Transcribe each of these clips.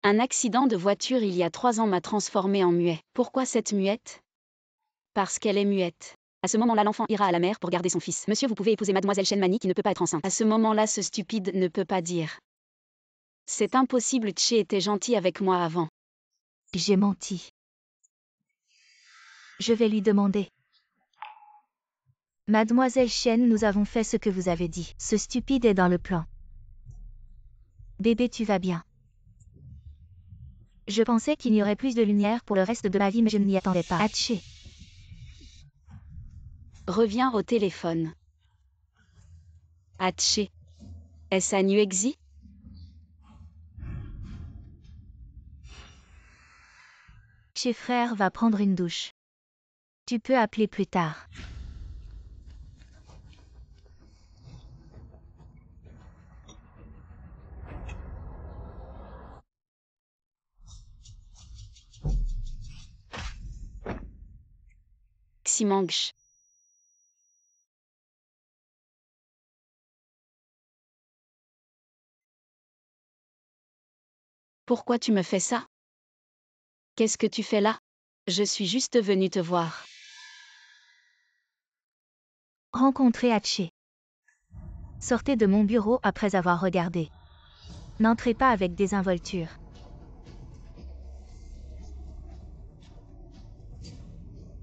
Un accident de voiture il y a 3 ans m'a transformée en muet. Pourquoi cette muette? Parce qu'elle est muette. À ce moment-là, l'enfant ira à la mer pour garder son fils. Monsieur, vous pouvez épouser mademoiselle Shenmani qui ne peut pas être enceinte. À ce moment-là, ce stupide ne peut pas dire. C'est impossible, Tché était gentil avec moi avant. J'ai menti. Je vais lui demander. Mademoiselle Chen, nous avons fait ce que vous avez dit. Ce stupide est dans le plan. Bébé, tu vas bien. Je pensais qu'il y aurait plus de lumière pour le reste de ma vie, mais je ne m'y attendais pas. Hatché. Reviens au téléphone. Hatché. Est-ce à Nuexi? Chez frère va prendre une douche. Tu peux appeler plus tard. Ximangsh. Pourquoi tu me fais ça? Qu'est-ce que tu fais là? Je suis juste venue te voir. Rencontrez Hatché. Sortez de mon bureau après avoir regardé. N'entrez pas avec désinvolture.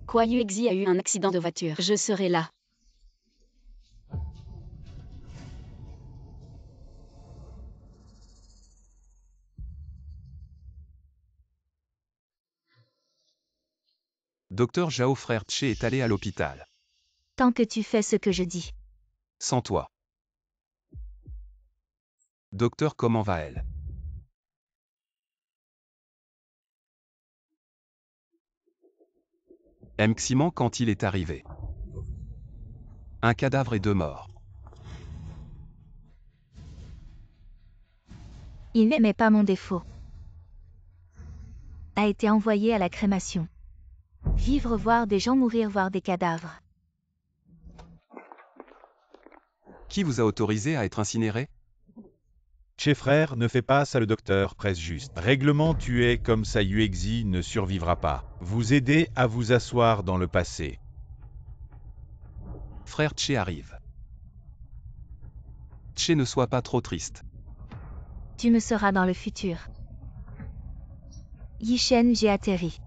Quoi, Yuexi a eu un accident de voiture. Je serai là. Docteur Zhao frère Tché est allé à l'hôpital. Tant que tu fais ce que je dis. Sans toi. Docteur, comment va-elle? Ximan quand il est arrivé. Un cadavre et 2 morts. Il n'aimait pas mon défaut. A été envoyé à la crémation. Vivre, voir des gens mourir, voir des cadavres. Qui vous a autorisé à être incinéré? Chez frère, ne fais pas ça, le docteur presse juste. Règlement tué comme ça, Yuexi ne survivra pas. Vous aidez à vous asseoir dans le passé. Frère Tché arrive. Tché, ne sois pas trop triste. Tu me seras dans le futur. Yishen, j'ai atterri.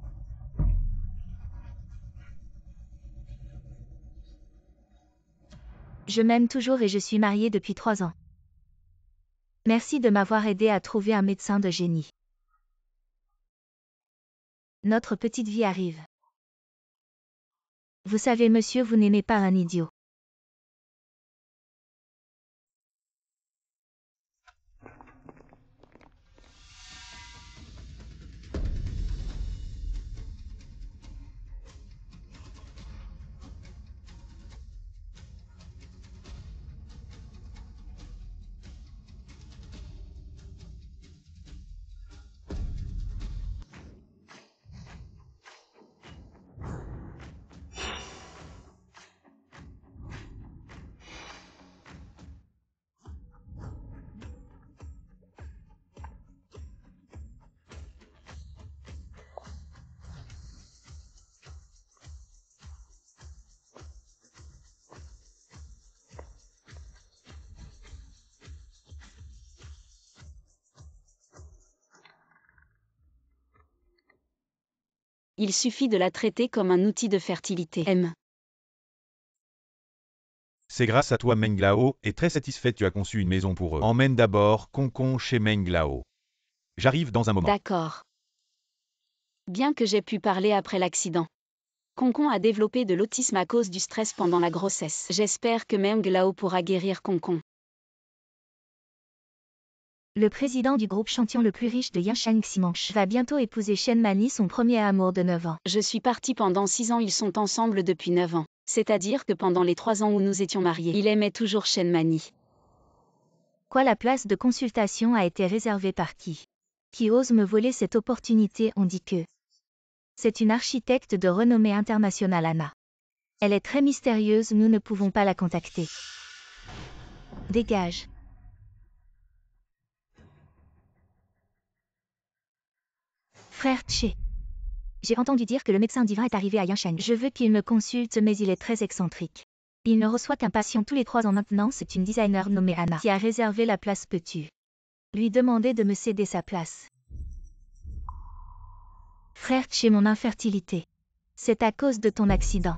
Je m'aime toujours et je suis mariée depuis 3 ans. Merci de m'avoir aidé à trouver un médecin de génie. Notre petite vie arrive. Vous savez, monsieur, vous n'aimez pas un idiot. Il suffit de la traiter comme un outil de fertilité. M. C'est grâce à toi, Menglao, et très satisfait tu as conçu une maison pour eux. Emmène d'abord Concon chez Menglao. J'arrive dans un moment. D'accord. Bien que j'ai pu parler après l'accident. Concon a développé de l'autisme à cause du stress pendant la grossesse. J'espère que Meng Lao pourra guérir Concon. Le président du groupe champion le plus riche de Yanshan Ximanche va bientôt épouser Shen Mani, son premier amour de 9 ans. Je suis partie pendant 6 ans, ils sont ensemble depuis 9 ans. C'est-à-dire que pendant les 3 ans où nous étions mariés, il aimait toujours Shen Mani. Quoi, la place de consultation a été réservée par qui? Qui ose me voler cette opportunité? On dit que c'est une architecte de renommée internationale, Anna. Elle est très mystérieuse, nous ne pouvons pas la contacter. Dégage. Frère Tché. J'ai entendu dire que le médecin divin est arrivé à Yansheng. Je veux qu'il me consulte, mais il est très excentrique. Il ne reçoit qu'un patient tous les 3 ans maintenant. C'est une designer nommée Anna qui a réservé la place. Peux-tu lui demander de me céder sa place? Frère Tché, mon infertilité. C'est à cause de ton accident.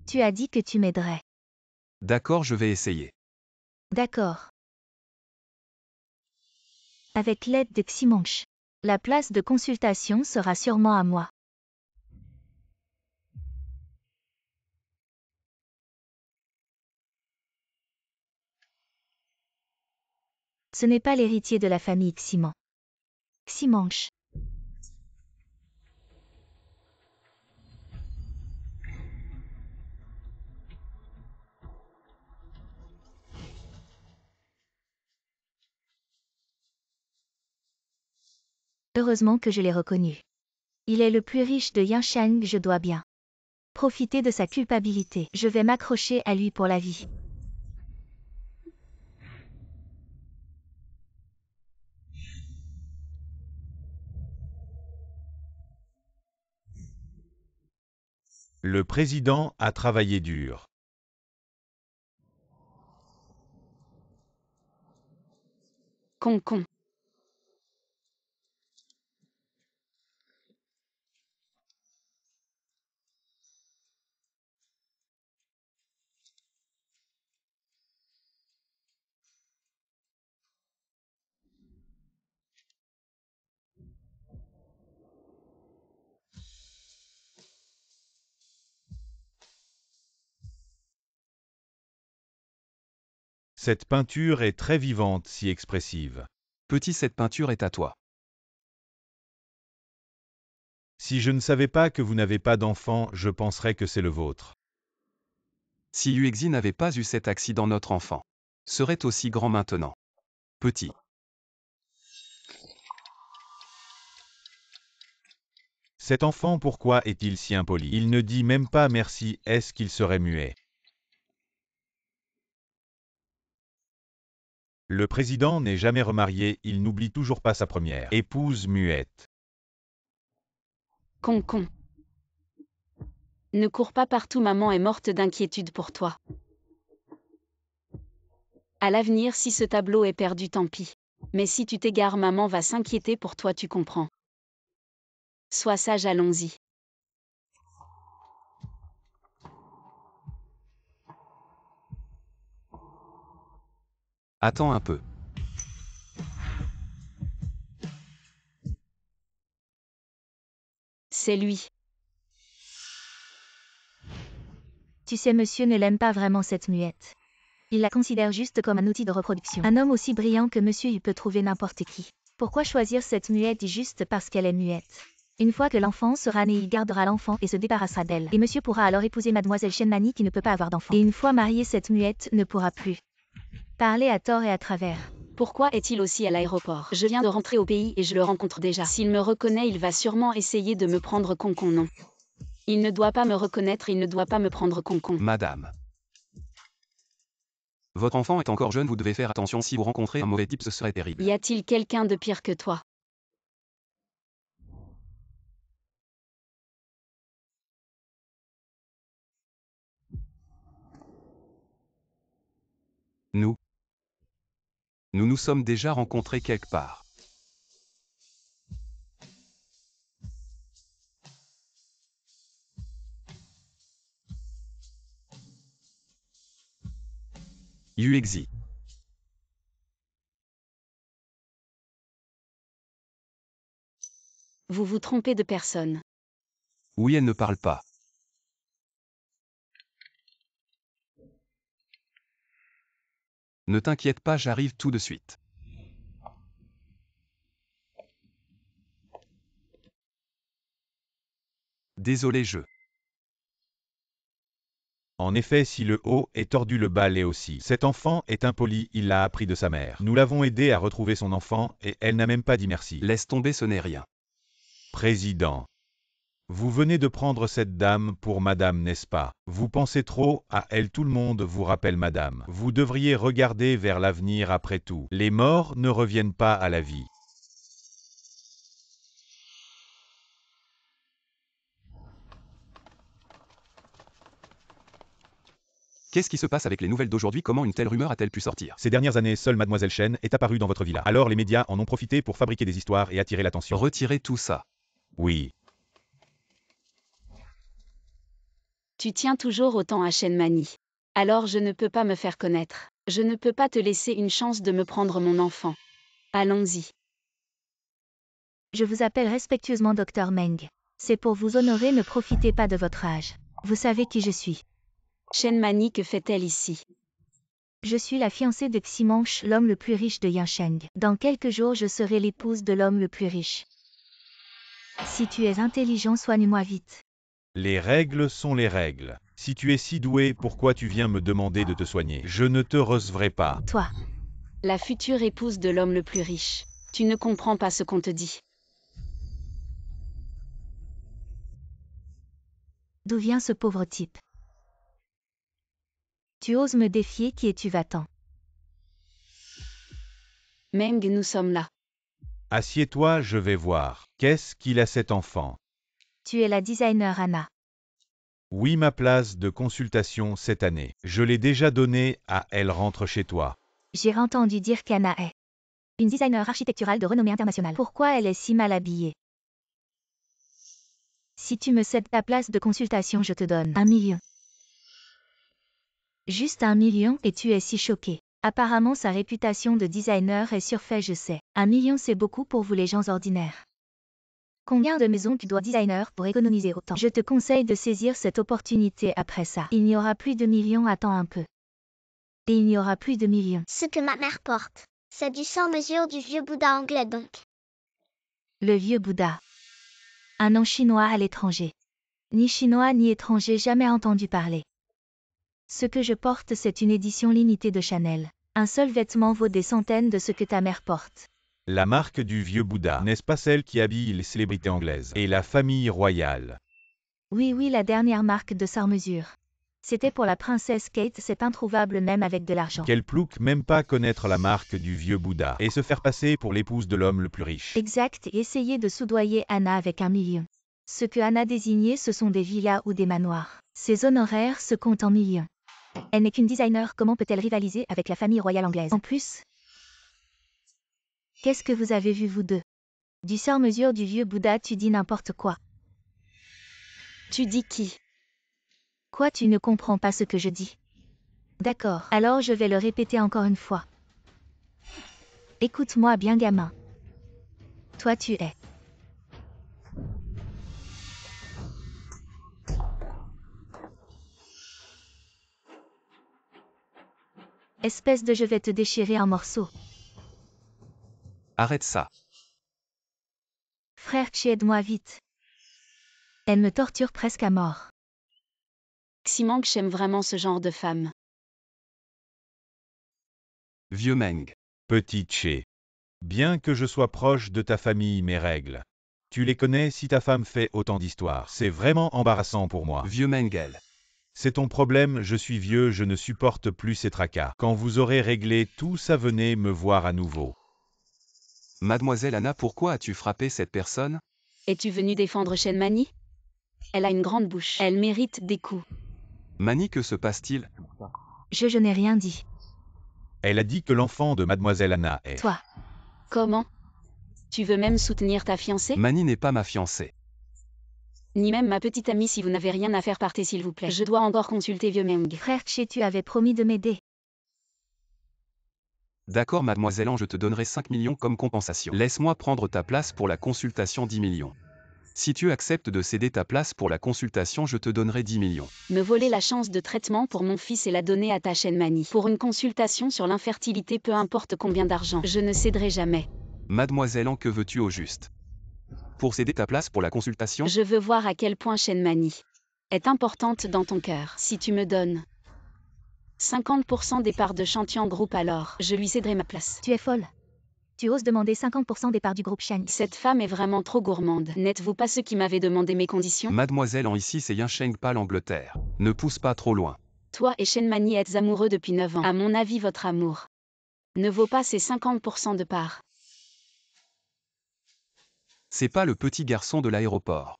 Tu as dit que tu m'aiderais. D'accord, je vais essayer. D'accord. Avec l'aide de Ximonch, la place de consultation sera sûrement à moi. Ce n'est pas l'héritier de la famille Ximon. Ximonch. Heureusement que je l'ai reconnu. Il est le plus riche de Yansheng, je dois bien profiter de sa culpabilité. Je vais m'accrocher à lui pour la vie. Le président a travaillé dur. Con. Cette peinture est très vivante, si expressive. Petit, cette peinture est à toi. Si je ne savais pas que vous n'avez pas d'enfant, je penserais que c'est le vôtre. Si Yuexi n'avait pas eu cet accident, notre enfant serait aussi grand maintenant. Petit. Cet enfant, pourquoi est-il si impoli? Il ne dit même pas merci, est-ce qu'il serait muet? Le président n'est jamais remarié, il n'oublie toujours pas sa première épouse muette. Con. Ne cours pas partout, maman est morte d'inquiétude pour toi. À l'avenir, si ce tableau est perdu, tant pis. Mais si tu t'égares, maman va s'inquiéter pour toi, tu comprends. Sois sage, allons-y. Attends un peu. C'est lui. Tu sais, monsieur ne l'aime pas vraiment, cette muette. Il la considère juste comme un outil de reproduction. Un homme aussi brillant que monsieur, il peut trouver n'importe qui. Pourquoi choisir cette muette juste parce qu'elle est muette? Une fois que l'enfant sera né, il gardera l'enfant et se débarrassera d'elle. Et monsieur pourra alors épouser mademoiselle Shenmani qui ne peut pas avoir d'enfant. Et une fois mariée, cette muette ne pourra plus parler à tort et à travers. Pourquoi est-il aussi à l'aéroport? Je viens de rentrer au pays et je le rencontre déjà. S'il me reconnaît, il va sûrement essayer de me prendre con, non. Il ne doit pas me reconnaître, il ne doit pas me prendre con. Madame. Votre enfant est encore jeune, vous devez faire attention, si vous rencontrez un mauvais type, ce serait terrible. Y a-t-il quelqu'un de pire que toi? Nous nous sommes déjà rencontrés quelque part. Yuexi. Vous vous trompez de personne. Oui, elle ne parle pas. Ne t'inquiète pas, j'arrive tout de suite. Désolé, En effet, si le haut est tordu, le bas l'est aussi. Cet enfant est impoli, il l'a appris de sa mère. Nous l'avons aidé à retrouver son enfant et elle n'a même pas dit merci. Laisse tomber, ce n'est rien. Président. Vous venez de prendre cette dame pour madame, n'est-ce pas? Vous pensez trop à elle, tout le monde vous rappelle madame. Vous devriez regarder vers l'avenir après tout. Les morts ne reviennent pas à la vie. Qu'est-ce qui se passe avec les nouvelles d'aujourd'hui? Comment une telle rumeur a-t-elle pu sortir? Ces dernières années, seule Mademoiselle Chen est apparue dans votre villa. Alors les médias en ont profité pour fabriquer des histoires et attirer l'attention. Retirez tout ça. Oui. Tu tiens toujours autant à Shen Mani. Alors je ne peux pas me faire connaître. Je ne peux pas te laisser une chance de me prendre mon enfant. Allons-y. Je vous appelle respectueusement Dr Meng. C'est pour vous honorer, ne profitez pas de votre âge. Vous savez qui je suis. Shen Mani, que fait-elle ici? Je suis la fiancée de Ximonch, l'homme le plus riche de Yansheng. Dans quelques jours, je serai l'épouse de l'homme le plus riche. Si tu es intelligent, soigne-moi vite. Les règles sont les règles. Si tu es si doué, pourquoi tu viens me demander de te soigner? Je ne te recevrai pas. Toi, La future épouse de l'homme le plus riche. Tu ne comprends pas ce qu'on te dit. d'où vient ce pauvre type? Tu oses me défier, qui es-tu, va-t'en? Meng, nous sommes là. Assieds-toi, je vais voir. Qu'est-ce qu'il a cet enfant? Tu es la designer Anna. Oui, ma place de consultation cette année. Je l'ai déjà donnée à elle, rentre chez toi. J'ai entendu dire qu'Anna est une designer architecturale de renommée internationale. Pourquoi elle est si mal habillée? Si tu me cèdes ta place de consultation, je te donne 1 million. Juste 1 million, et tu es si choqué. Apparemment sa réputation de designer est surfaite, je sais. 1 million, c'est beaucoup pour vous les gens ordinaires. Combien de maisons tu dois designer pour économiser autant? Je te conseille de saisir cette opportunité après ça. Il n'y aura plus de millions, attends un peu. Et il n'y aura plus de millions. Ce que ma mère porte, c'est du sans-mesure du vieux Bouddha anglais donc. Le vieux Bouddha. Un nom chinois à l'étranger. Ni chinois ni étranger, jamais entendu parler. Ce que je porte, c'est une édition limitée de Chanel. Un seul vêtement vaut des centaines de ce que ta mère porte. La marque du vieux Bouddha, n'est-ce pas celle qui habille les célébrités anglaises et la famille royale? Oui, la dernière marque de sur-mesure. C'était pour la princesse Kate, c'est introuvable même avec de l'argent. Quel plouc, même pas connaître la marque du vieux Bouddha et se faire passer pour l'épouse de l'homme le plus riche. Exact, et essayer de soudoyer Anna avec 1 million. Ce que Anna désignait, ce sont des villas ou des manoirs. Ses honoraires se comptent en millions. Elle n'est qu'une designer, comment peut-elle rivaliser avec la famille royale anglaise? En plus, qu'est-ce que vous avez vu vous deux? Du sur-mesure du vieux Bouddha, tu dis n'importe quoi. Tu dis qui? Quoi, tu ne comprends pas ce que je dis? D'accord, alors je vais le répéter encore une fois. Écoute-moi bien, gamin. Toi, tu es espèce de, je vais te déchirer en morceaux. Arrête ça. Frère, aide-moi vite. Elle me torture presque à mort. Ximonch aime vraiment ce genre de femme. Vieux Meng. Petit Che. Bien que je sois proche de ta famille, mes règles. Tu les connais si ta femme fait autant d'histoires. C'est vraiment embarrassant pour moi. Vieux Mengel. C'est ton problème, je suis vieux, je ne supporte plus ces tracas. Quand vous aurez réglé tout ça, venez me voir à nouveau. Mademoiselle Anna, pourquoi as-tu frappé cette personne? Es-tu venue défendre Shen Mani? Elle a une grande bouche. Elle mérite des coups. Mani, que se passe-t-il? Je n'ai rien dit. Elle a dit que l'enfant de Mademoiselle Anna est... Toi. Comment? Tu veux même soutenir ta fiancée? Mani n'est pas ma fiancée. Ni même ma petite amie, si vous n'avez rien à faire, partez s'il vous plaît. Je dois encore consulter vieux Meng. Frère Che, tu avais promis de m'aider. D'accord, mademoiselle Anne, je te donnerai 5 millions comme compensation. Laisse-moi prendre ta place pour la consultation, 10 millions. Si tu acceptes de céder ta place pour la consultation, je te donnerai 10 millions. Me voler la chance de traitement pour mon fils et la donner à ta Shen Mani. Pour une consultation sur l'infertilité, peu importe combien d'argent, je ne céderai jamais. Mademoiselle Anne, que veux-tu au juste? Pour céder ta place pour la consultation? Je veux voir à quel point Shen Mani est importante dans ton cœur. Si tu me donnes 50% des parts de Chantian Group, alors je lui céderai ma place. Tu es folle. Tu oses demander 50% des parts du groupe Shang. Cette femme est vraiment trop gourmande. N'êtes-vous pas ceux qui m'avaient demandé mes conditions? Mademoiselle Anne, ici c'est Yansheng, pas l'Angleterre. Ne pousse pas trop loin. Toi et Shen Mani êtes amoureux depuis 9 ans. À mon avis, votre amour ne vaut pas ces 50% de parts. C'est pas le petit garçon de l'aéroport.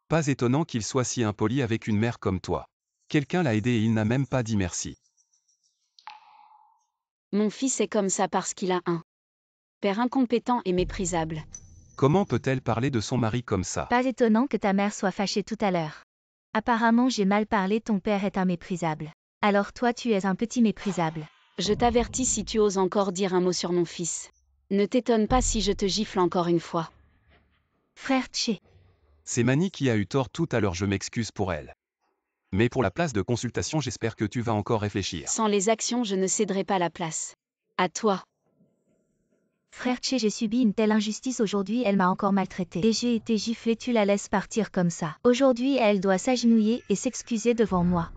Pas étonnant qu'il soit si impoli avec une mère comme toi. Quelqu'un l'a aidé et il n'a même pas dit merci. Mon fils est comme ça parce qu'il a un père incompétent et méprisable. Comment peut-elle parler de son mari comme ça? Pas étonnant que ta mère soit fâchée tout à l'heure. Apparemment j'ai mal parlé, ton père est un méprisable. Alors toi tu es un petit méprisable. Je t'avertis si tu oses encore dire un mot sur mon fils. Ne t'étonne pas si je te gifle encore une fois. Frère Tché. C'est Mani qui a eu tort tout à l'heure, je m'excuse pour elle. Mais pour la place de consultation, j'espère que tu vas encore réfléchir. Sans les actions, je ne céderai pas la place. À toi. Frère Tché, j'ai subi une telle injustice aujourd'hui, elle m'a encore maltraité. Et j'ai été giflée, tu la laisses partir comme ça. Aujourd'hui elle doit s'agenouiller et s'excuser devant moi.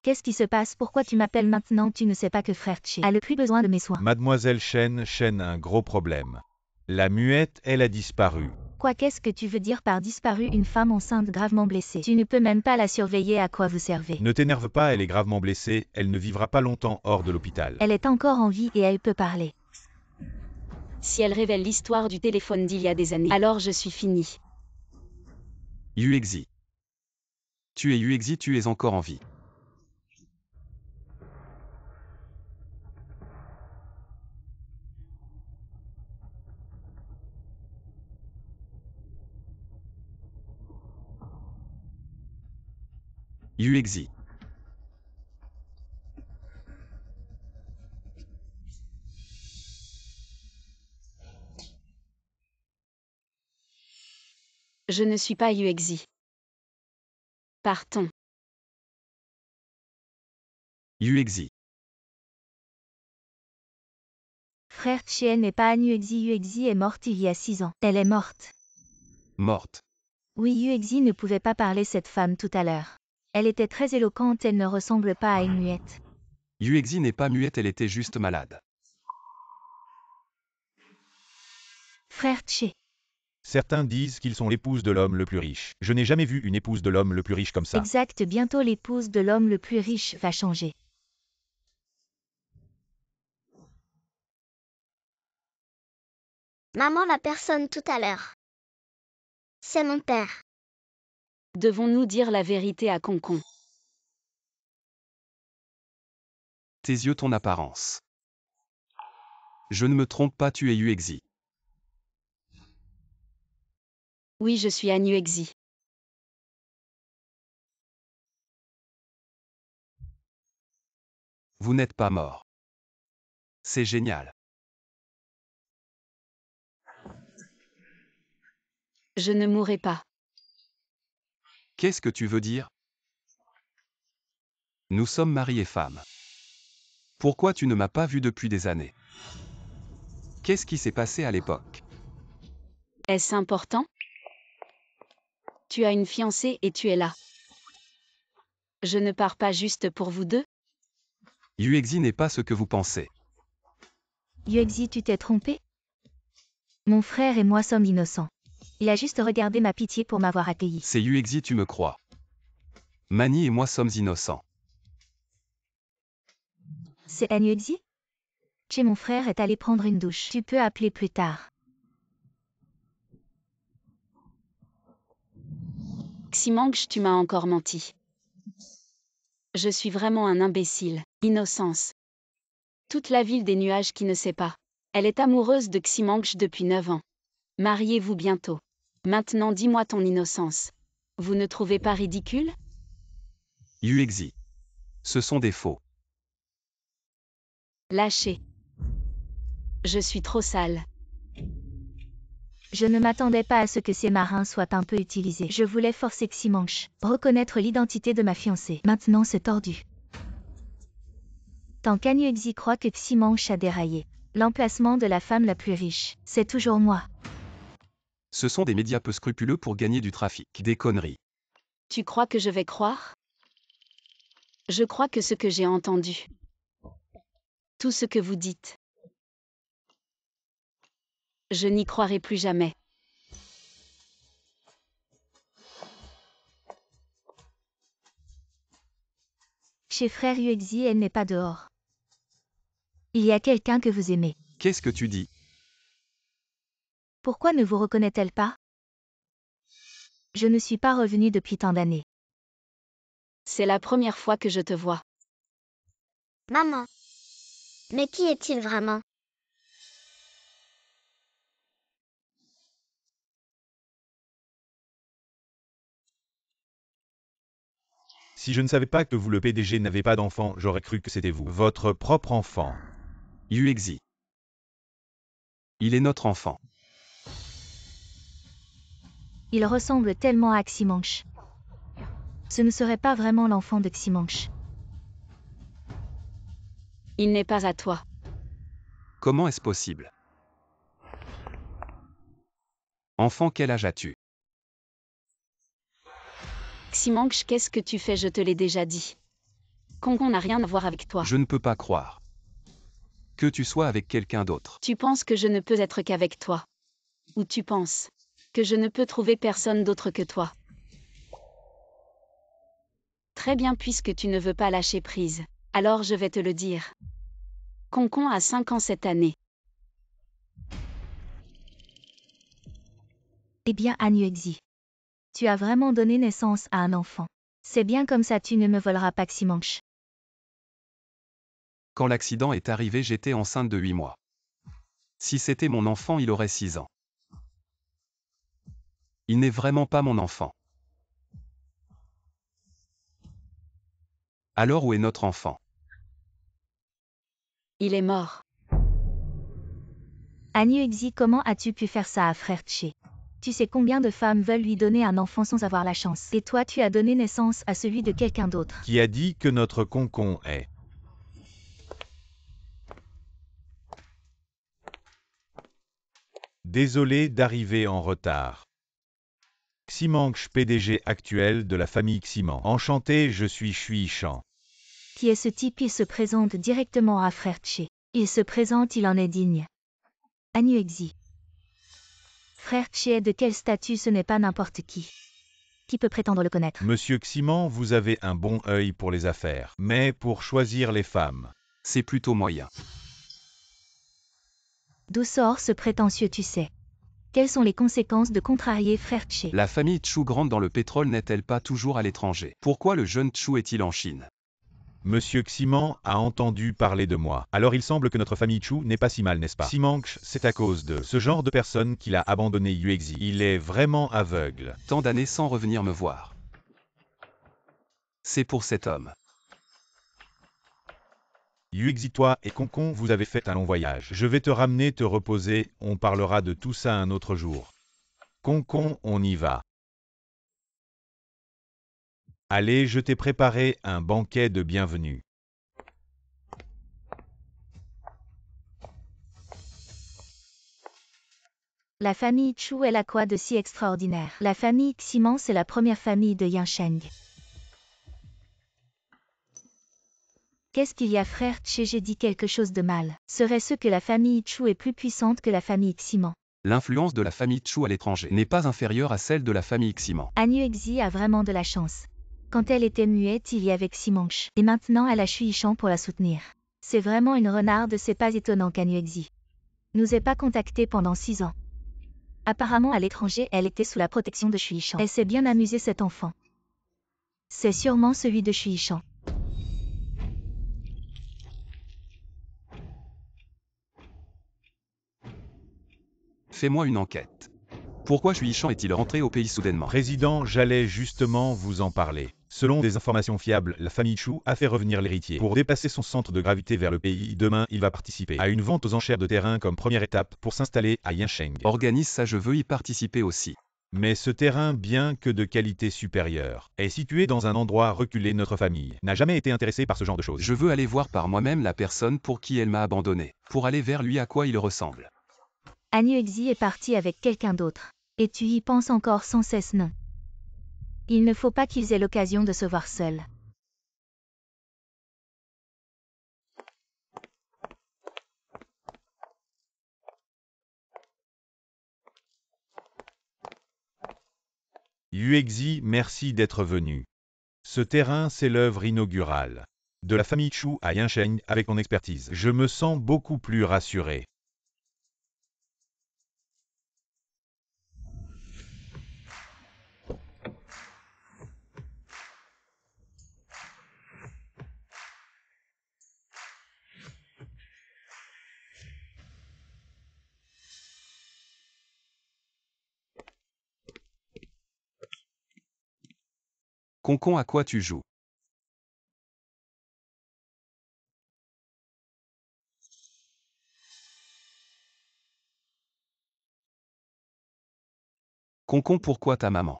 Qu'est-ce qui se passe? Pourquoi tu m'appelles maintenant? Tu ne sais pas que frère Tché a le plus besoin de mes soins. Mademoiselle Chen a un gros problème. La muette, elle a disparu. Quoi, qu'est-ce que tu veux dire par disparu? Une femme enceinte gravement blessée. Tu ne peux même pas la surveiller, à quoi vous servez? Ne t'énerve pas, elle est gravement blessée, elle ne vivra pas longtemps hors de l'hôpital. Elle est encore en vie et elle peut parler. Si elle révèle l'histoire du téléphone d'il y a des années, alors je suis finie. Yuexi. Tu es Yuexi, tu es encore en vie. Yuexi. Je ne suis pas Yuexi. Partons. Yuexi. Frère Tché n'est pas Yuexi. Yuexi est morte il y a 6 ans. Elle est morte. Morte. Oui, Yuexi ne pouvait pas parler, cette femme tout à l'heure. Elle était très éloquente, elle ne ressemble pas à une muette. Yuexi n'est pas muette, elle était juste malade. Frère Tché. Certains disent qu'ils sont l'épouse de l'homme le plus riche. Je n'ai jamais vu une épouse de l'homme le plus riche comme ça. Exact, bientôt l'épouse de l'homme le plus riche va changer. Maman, la personne tout à l'heure. C'est mon père. Devons-nous dire la vérité à Concon? Tes yeux, ton apparence. Je ne me trompe pas, tu es Yuexi. Oui, je suis Anne Yuexi. Vous n'êtes pas mort. C'est génial. Je ne mourrai pas. Qu'est-ce que tu veux dire? Nous sommes mari et femme. Pourquoi tu ne m'as pas vu depuis des années? Qu'est-ce qui s'est passé à l'époque? Est-ce important? Tu as une fiancée et tu es là. Je ne pars pas juste pour vous deux? Yuexi n'est pas ce que vous pensez. Yuexi, tu t'es trompé? Mon frère et moi sommes innocents. Il a juste regardé ma pitié pour m'avoir accueilli. C'est Yuexi, tu me crois. Mani et moi sommes innocents. C'est Anne Yuexi? Tché, mon frère est allé prendre une douche. Tu peux appeler plus tard. Ximangsh, tu m'as encore menti. Je suis vraiment un imbécile. Innocence. Toute la ville des nuages qui ne sait pas. Elle est amoureuse de Ximangsh depuis 9 ans. Mariez-vous bientôt. Maintenant dis-moi ton innocence. Vous ne trouvez pas ridicule? Yuexi. Ce sont des faux. Lâchez. Je suis trop sale. Je ne m'attendais pas à ce que ces marins soient un peu utilisés. Je voulais forcer Ximangsh. Reconnaître l'identité de ma fiancée. Maintenant c'est tordu. Tant qu'Anne Yuexi croit que Ximangsh a déraillé. L'emplacement de la femme la plus riche, c'est toujours moi. Ce sont des médias peu scrupuleux pour gagner du trafic. Des conneries. Tu crois que je vais croire? Je crois que ce que j'ai entendu. Tout ce que vous dites. Je n'y croirai plus jamais. Chez frère Yuexi, elle n'est pas dehors. Il y a quelqu'un que vous aimez. Qu'est-ce que tu dis? Pourquoi ne vous reconnaît-elle pas? Je ne suis pas revenue depuis tant d'années. C'est la première fois que je te vois. Maman. Mais qui est-il vraiment? Si je ne savais pas que vous le PDG n'avez pas d'enfant, j'aurais cru que c'était vous. Votre propre enfant. Yuexi. Il est notre enfant. Il ressemble tellement à Ximanche. Ce ne serait pas vraiment l'enfant de Ximanche. Il n'est pas à toi. Comment est-ce possible? Enfant, quel âge as-tu? Ximanche, qu'est-ce que tu fais? Je te l'ai déjà dit. Konkon n'a rien à voir avec toi. Je ne peux pas croire que tu sois avec quelqu'un d'autre. Tu penses que je ne peux être qu'avec toi. Ou tu penses que je ne peux trouver personne d'autre que toi. Très bien, puisque tu ne veux pas lâcher prise. Alors je vais te le dire. Konkon a 5 ans cette année. Eh bien, Han Yuexi. Tu as vraiment donné naissance à un enfant. C'est bien comme ça, tu ne me voleras pas Ximanche. Quand l'accident est arrivé, j'étais enceinte de 8 mois. Si c'était mon enfant, il aurait 6 ans. Il n'est vraiment pas mon enfant. Alors où est notre enfant? Il est mort. Han Yuexi, comment as-tu pu faire ça à frère Tché? Tu sais combien de femmes veulent lui donner un enfant sans avoir la chance. Et toi, tu as donné naissance à celui de quelqu'un d'autre. Qui a dit que notre Konkon est? Désolé d'arriver en retard. Ximanche, PDG actuel de la famille Ximan. Enchanté, je suis Shui Shan. Qui est ce type? Il se présente directement à frère Tché. Il se présente, il en est digne. Han Yuexi. Frère Tché est de quel statut? Ce n'est pas n'importe qui. Qui peut prétendre le connaître? Monsieur Ximan, vous avez un bon œil pour les affaires, mais pour choisir les femmes. C'est plutôt moyen. D'où sort ce prétentieux, tu sais? Quelles sont les conséquences de contrarier frère Tché? La famille Chu grande dans le pétrole n'est-elle pas toujours à l'étranger? Pourquoi le jeune Chu est-il en Chine? Monsieur Ximan a entendu parler de moi. Alors il semble que notre famille Chu n'est pas si mal, n'est-ce pas? Ximanche, c'est à cause de ce genre de personne qu'il a abandonné Yuexi. Il est vraiment aveugle. Tant d'années sans revenir me voir. C'est pour cet homme. Yuexi, toi et Konkon, vous avez fait un long voyage. Je vais te ramener te reposer, on parlera de tout ça un autre jour. Konkon, on y va. Allez, je t'ai préparé un banquet de bienvenue. La famille Chu, elle a quoi de si extraordinaire? La famille Ximan, c'est la première famille de Yansheng. Qu'est-ce qu'il y a, frère Tché? J'ai dit quelque chose de mal. Serait-ce que la famille Chu est plus puissante que la famille Ximan? L'influence de la famille Chu à l'étranger n'est pas inférieure à celle de la famille Ximan. Han Yuexi a vraiment de la chance. Quand elle était muette, il y avait Ximanche. Et maintenant, elle a Shui Shan pour la soutenir. C'est vraiment une renarde, c'est pas étonnant qu'Han Yuexi nous ait pas contacté pendant 6 ans. Apparemment, à l'étranger, elle était sous la protection de Shui Shan. Elle s'est bien amusée, cet enfant. C'est sûrement celui de Shui Shan. Fais-moi une enquête. Pourquoi Shuishan est-il rentré au pays soudainement? Président, j'allais justement vous en parler. Selon des informations fiables, la famille Chu a fait revenir l'héritier. Pour déplacer son centre de gravité vers le pays, demain, il va participer à une vente aux enchères de terrain comme première étape pour s'installer à Yansheng. Organise ça, je veux y participer aussi. Mais ce terrain, bien que de qualité supérieure, est situé dans un endroit reculé. Notre famille n'a jamais été intéressée par ce genre de choses. Je veux aller voir par moi-même la personne pour qui elle m'a abandonné, pour aller vers lui à quoi il ressemble. Han Yuexi est parti avec quelqu'un d'autre. Et tu y penses encore sans cesse, non? Il ne faut pas qu'ils aient l'occasion de se voir seuls. Yuexi, merci d'être venu. Ce terrain, c'est l'œuvre inaugurale. de la famille Chu à Yansheng avec ton expertise. Je me sens beaucoup plus rassuré. Concon, à quoi tu joues? Concon, pourquoi ta maman?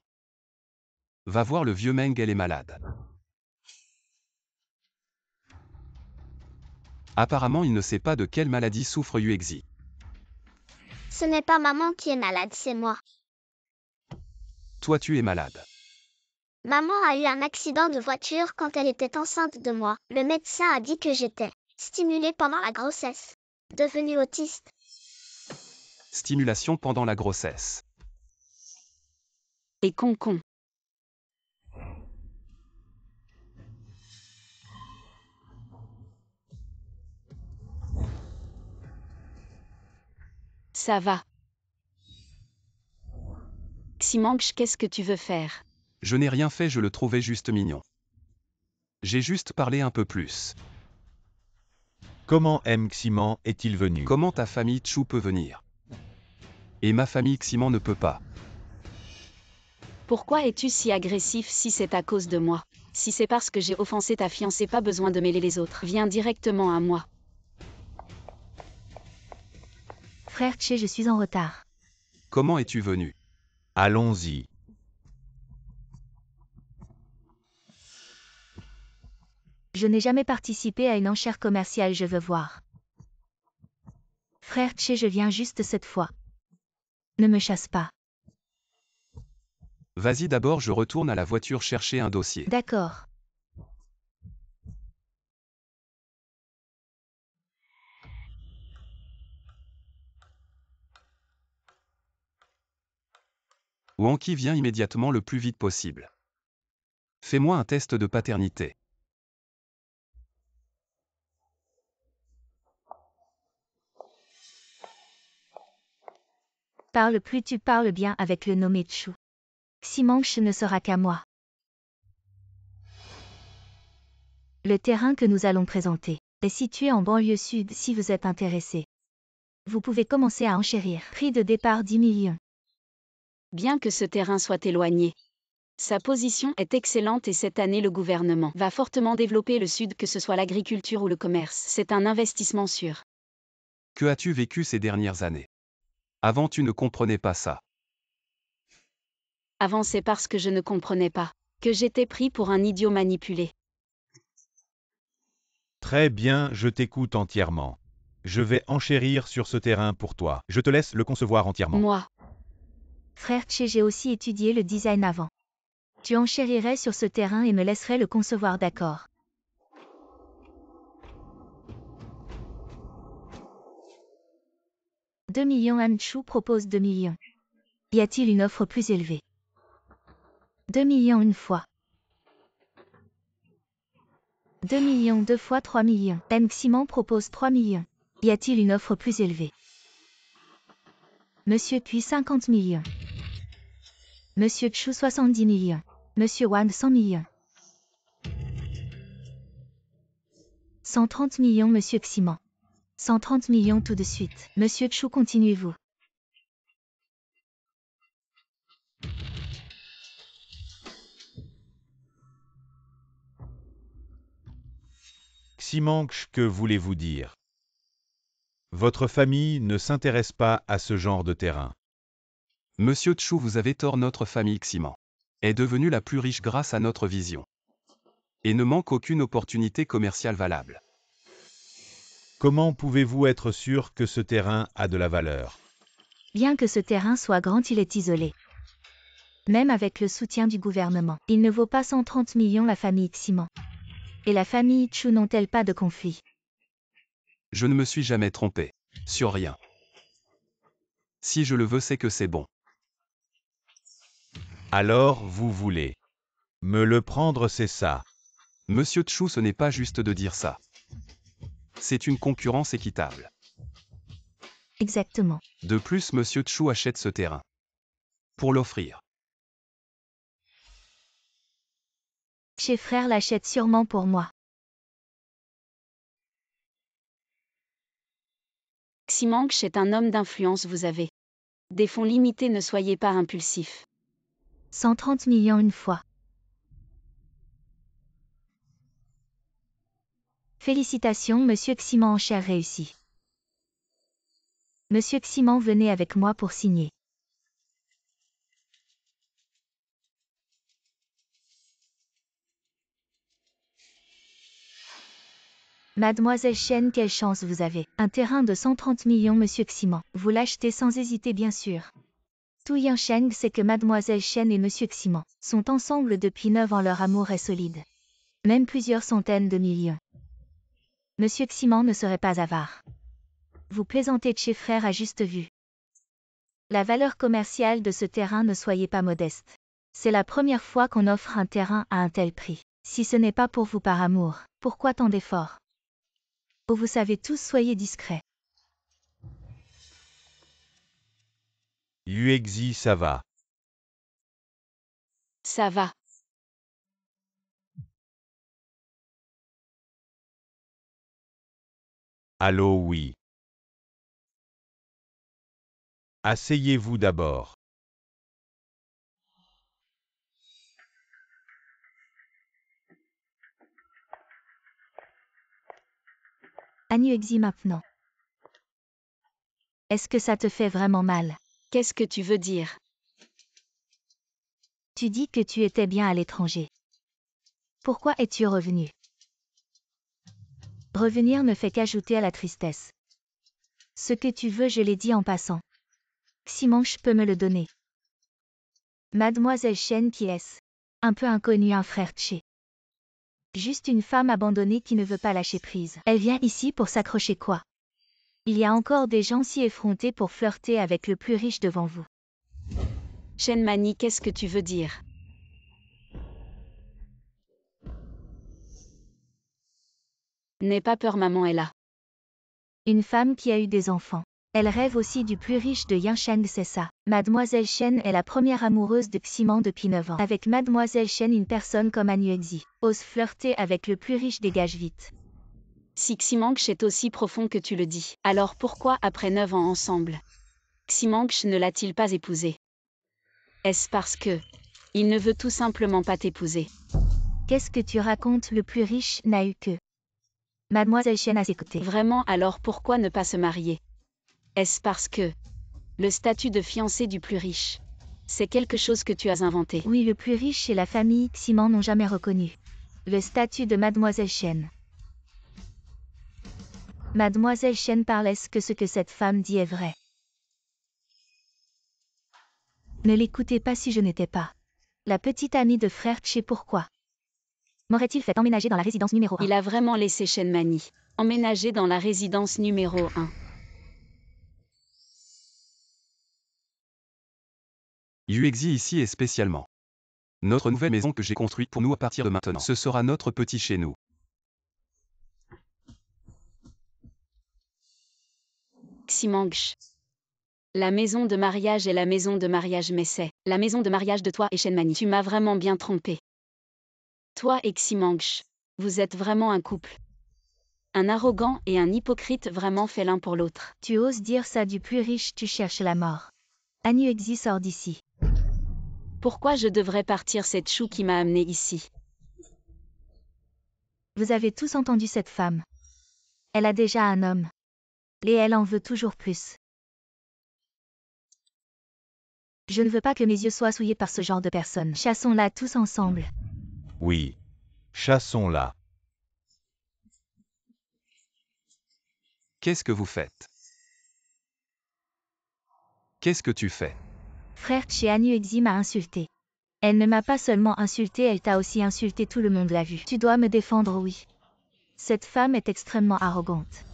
Va voir le vieux Meng, elle est malade. Apparemment, il ne sait pas de quelle maladie souffre Yuexi. Ce n'est pas maman qui est malade, c'est moi. Toi, tu es malade. Maman a eu un accident de voiture quand elle était enceinte de moi. Le médecin a dit que j'étais stimulée pendant la grossesse. Devenue autiste. Stimulation pendant la grossesse. Et Concon. Ça va. Ximangsh, qu'est-ce que tu veux faire? Je n'ai rien fait, je le trouvais juste mignon. J'ai juste parlé un peu plus. Comment M. Ximan est-il venu? Comment ta famille Chu peut venir? Et ma famille Ximan ne peut pas. Pourquoi es-tu si agressif si c'est à cause de moi? Si c'est parce que j'ai offensé ta fiancée, pas besoin de mêler les autres. Viens directement à moi. Frère Che, je suis en retard. Comment es-tu venu? Allons-y. Je n'ai jamais participé à une enchère commerciale, je veux voir. Frère Che, je viens juste cette fois. Ne me chasse pas. Vas-y, d'abord je retourne à la voiture chercher un dossier. D'accord. Wanki, vient immédiatement le plus vite possible. Fais-moi un test de paternité. Parle plus, tu parles bien avec le nommé Chu. Ximangsh ne sera qu'à moi. Le terrain que nous allons présenter est situé en banlieue sud si vous êtes intéressé. Vous pouvez commencer à enchérir. Prix de départ 10 millions. Bien que ce terrain soit éloigné, sa position est excellente et cette année le gouvernement va fortement développer le sud, que ce soit l'agriculture ou le commerce. C'est un investissement sûr. Que as-tu vécu ces dernières années? Avant tu ne comprenais pas ça. Avant, c'est parce que je ne comprenais pas, que j'étais pris pour un idiot manipulé. Très bien, je t'écoute entièrement. Je vais enchérir sur ce terrain pour toi. Je te laisse le concevoir entièrement. Moi, Frère Che, j'ai aussi étudié le design avant. Tu enchérirais sur ce terrain et me laisserais le concevoir, d'accord? « 2 millions. Chu propose 2 millions. Y a-t-il une offre plus élevée? 2 millions une fois. 2 millions deux fois 3 millions. Ximan propose 3 millions. Y a-t-il une offre plus élevée? Monsieur Cui 50 millions. Monsieur Chu 70 millions. Monsieur Wan 100 millions. 130 millions Monsieur Ximan. 130 millions tout de suite. Monsieur Chu, continuez-vous. Ximangsh, que voulez-vous dire? Votre famille ne s'intéresse pas à ce genre de terrain. Monsieur Chu, vous avez tort, notre famille Ximan est devenue la plus riche grâce à notre vision. Et ne manque aucune opportunité commerciale valable. Comment pouvez-vous être sûr que ce terrain a de la valeur? Bien que ce terrain soit grand, il est isolé. Même avec le soutien du gouvernement, il ne vaut pas 130 millions la famille Ximan. Et la famille Chu n'ont-elles pas de conflit? Je ne me suis jamais trompé. Sur rien. Si je le veux, c'est que c'est bon. Alors vous voulez me le prendre, c'est ça? Monsieur Tchou, ce n'est pas juste de dire ça. C'est une concurrence équitable. Exactement. De plus, Monsieur Tchou achète ce terrain. Pour l'offrir. Chez frère l'achète sûrement pour moi. Ximanx est un homme d'influence, vous avez des fonds limités, ne soyez pas impulsif. 130 millions une fois. Félicitations, Monsieur Ximan, enchère réussie. Monsieur Ximan, venez avec moi pour signer. Mademoiselle Chen, quelle chance vous avez. Un terrain de 130 millions, Monsieur Ximan. Vous l'achetez sans hésiter, bien sûr. Tout Yansheng sait que Mademoiselle Chen et Monsieur Ximan sont ensemble depuis 9 ans, leur amour est solide. Même plusieurs centaines de millions. Monsieur Ximan ne serait pas avare. Vous plaisantez de chez frère à juste vue. La valeur commerciale de ce terrain, ne soyez pas modeste. C'est la première fois qu'on offre un terrain à un tel prix. Si ce n'est pas pour vous par amour, pourquoi tant d'efforts? Oh, vous savez tous, soyez discrets. Yuexi, ça va. Ça va. Allô, oui. Asseyez-vous d'abord. Yuexi maintenant. Est-ce que ça te fait vraiment mal? Qu'est-ce que tu veux dire? Tu dis que tu étais bien à l'étranger. Pourquoi es-tu revenu? Revenir ne fait qu'ajouter à la tristesse. Ce que tu veux, je l'ai dit en passant. Ximanx peut me le donner. Mademoiselle Chen, qui est-ce? Un peu inconnue, un frère Tché. Juste une femme abandonnée qui ne veut pas lâcher prise. Elle vient ici pour s'accrocher quoi? Il y a encore des gens si effrontés pour flirter avec le plus riche devant vous. Chen Mani, qu'est-ce que tu veux dire? N'aie pas peur, maman est là. Une femme qui a eu des enfants. Elle rêve aussi du plus riche de Yansheng, c'est ça. Mademoiselle Chen est la première amoureuse de Ximan depuis 9 ans. Avec Mademoiselle Chen, une personne comme Yuexi ose flirter avec le plus riche, dégage vite. Si Ximanx est aussi profond que tu le dis, alors pourquoi, après 9 ans ensemble, Ximanx ne l'a-t-il pas épousée? Est-ce parce que il ne veut tout simplement pas t'épouser? Qu'est-ce que tu racontes? Le plus riche n'a eu que Mademoiselle Chen à ses côtés. Vraiment, alors pourquoi ne pas se marier? Est-ce parce que le statut de fiancé du plus riche, c'est quelque chose que tu as inventé? Oui, le plus riche et la famille Ximan n'ont jamais reconnu le statut de Mademoiselle Chen. Mademoiselle Chen parle, est-ce que ce que cette femme dit est vrai? Ne l'écoutez pas si je n'étais pas la petite amie de frère Tché, pourquoi m'aurait-il fait emménager dans la résidence numéro 1? Il a vraiment laissé Chen Mani emménager dans la résidence numéro 1. Yuexi ici est spécialement notre nouvelle maison que j'ai construite pour nous à partir de maintenant. Ce sera notre petit chez nous. Ximanx. La maison de mariage est la maison de mariage, mais c'est la maison de mariage de toi et Chen Mani. Tu m'as vraiment bien trompé. Toi et Ximanx, vous êtes vraiment un couple. Un arrogant et un hypocrite vraiment fait l'un pour l'autre. Tu oses dire ça du plus riche, tu cherches la mort. Yuexi, sort d'ici. Pourquoi je devrais partir? Cette chou qui m'a amené ici. Vous avez tous entendu cette femme. Elle a déjà un homme. Et elle en veut toujours plus. Je ne veux pas que mes yeux soient souillés par ce genre de personne. Chassons-la tous ensemble. Oui. Chassons-la. Qu'est-ce que vous faites? Qu'est-ce que tu fais? Frère Tché, Yuexi m'a insulté. Elle ne m'a pas seulement insulté, elle t'a aussi insulté, tout le monde l'a vu. Tu dois me défendre, oui. Cette femme est extrêmement arrogante.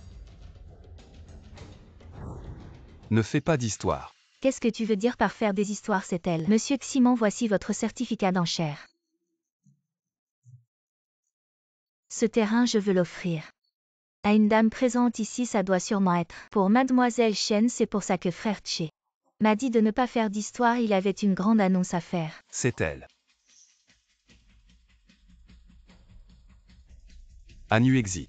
Ne fais pas d'histoire. Qu'est-ce que tu veux dire par faire des histoires? C'est elle. Monsieur Ximan, voici votre certificat d'enchère. Ce terrain je veux l'offrir à une dame présente ici, ça doit sûrement être pour Mademoiselle Chen, c'est pour ça que frère Tché m'a dit de ne pas faire d'histoire, il avait une grande annonce à faire. C'est elle. Anuexi.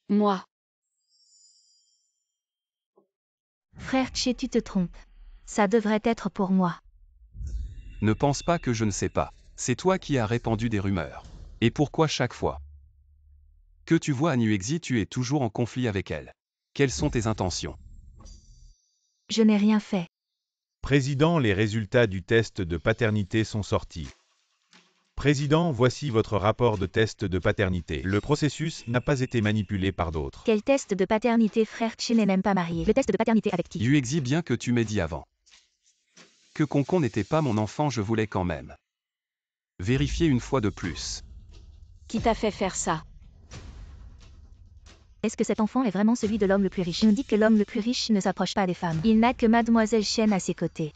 Moi. Frère Tché, tu te trompes. Ça devrait être pour moi. Ne pense pas que je ne sais pas. C'est toi qui as répandu des rumeurs. Et pourquoi chaque fois que tu vois Anuexi, tu es toujours en conflit avec elle? Quelles sont tes intentions? Je n'ai rien fait. Président, les résultats du test de paternité sont sortis. Président, voici votre rapport de test de paternité. Le processus n'a pas été manipulé par d'autres. Quel test de paternité? Frère Tché n'est même pas marié. Le test de paternité avec qui? Yuexi, bien que tu m'aies dit avant que Concon n'était pas mon enfant, je voulais quand même vérifier une fois de plus. Qui t'a fait faire ça? Est-ce que cet enfant est vraiment celui de l'homme le plus riche? On dit que l'homme le plus riche ne s'approche pas des femmes. Il n'a que Mademoiselle Chen à ses côtés.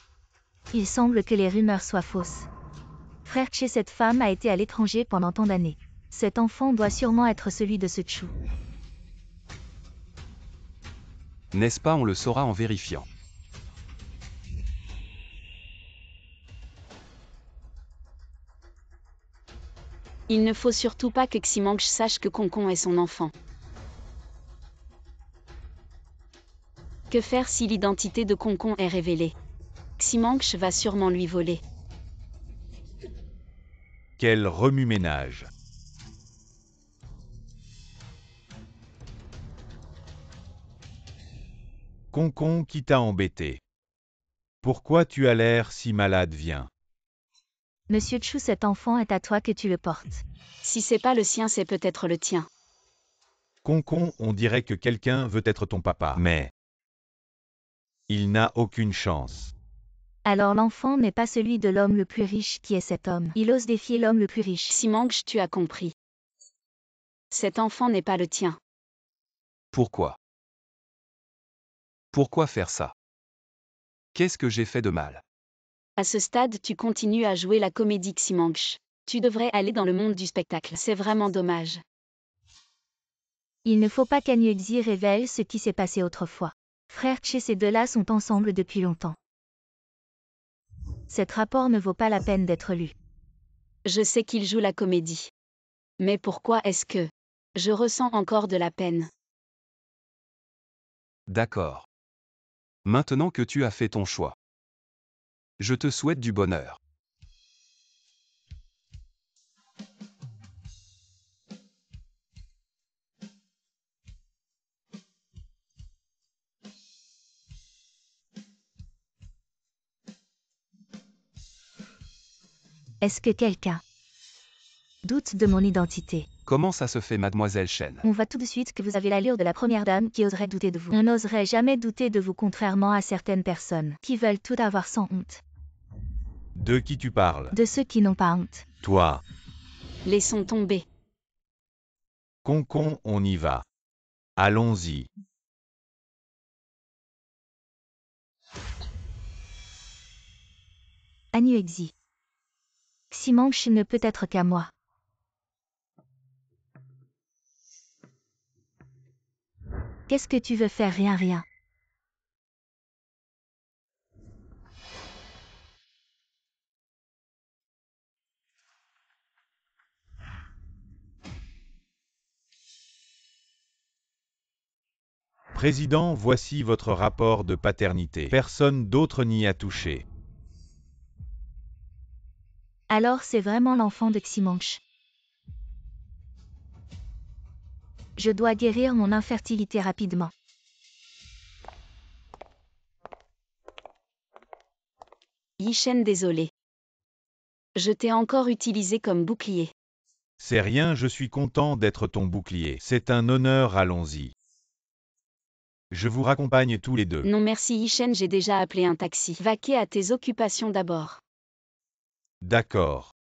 Il semble que les rumeurs soient fausses. Frère Tché, cette femme a été à l'étranger pendant tant d'années. Cet enfant doit sûrement être celui de ce Chou. N'est-ce pas? On le saura en vérifiant. Il ne faut surtout pas que Ximangsh sache que Concon est son enfant. Que faire si l'identité de Concon est révélée? Ximangsh va sûrement lui voler. Quel remue-ménage! Concon qui t'a embêté. Pourquoi tu as l'air si malade? Viens. Monsieur Chou, cet enfant est à toi, que tu le portes. Si c'est pas le sien, c'est peut-être le tien. Concon, on dirait que quelqu'un veut être ton papa. Mais il n'a aucune chance. Alors l'enfant n'est pas celui de l'homme le plus riche. Qui est cet homme? Il ose défier l'homme le plus riche. Ximangsh, tu as compris. Cet enfant n'est pas le tien. Pourquoi? Pourquoi faire ça? Qu'est-ce que j'ai fait de mal? À ce stade, tu continues à jouer la comédie Ximangsh. Tu devrais aller dans le monde du spectacle. C'est vraiment dommage. Il ne faut pas qu'Anuexi révèle ce qui s'est passé autrefois. Frère Tché, ces deux-là sont ensemble depuis longtemps. Cet rapport ne vaut pas la peine d'être lu. Je sais qu'il joue la comédie. Mais pourquoi est-ce que je ressens encore de la peine? D'accord. Maintenant que tu as fait ton choix, je te souhaite du bonheur. Est-ce que quelqu'un doute de mon identité? Comment ça se fait, Mademoiselle Chen? On voit tout de suite que vous avez l'allure de la première dame qui oserait douter de vous. On n'oserait jamais douter de vous, contrairement à certaines personnes qui veulent tout avoir sans honte. De qui tu parles? De ceux qui n'ont pas honte. Toi. Laissons tomber. Concon, on y va. Allons-y. Anuexi. Ximangsh ne peut être qu'à moi. Qu'est-ce que tu veux faire? Rien, rien. Président, voici votre rapport de paternité. Personne d'autre n'y a touché. Alors c'est vraiment l'enfant de Ximangsh. Je dois guérir mon infertilité rapidement. Yishen, désolé. Je t'ai encore utilisé comme bouclier. C'est rien, je suis content d'être ton bouclier. C'est un honneur, allons-y. Je vous raccompagne tous les deux. Non merci Yishen, j'ai déjà appelé un taxi. Vaquer à tes occupations d'abord. D'accord.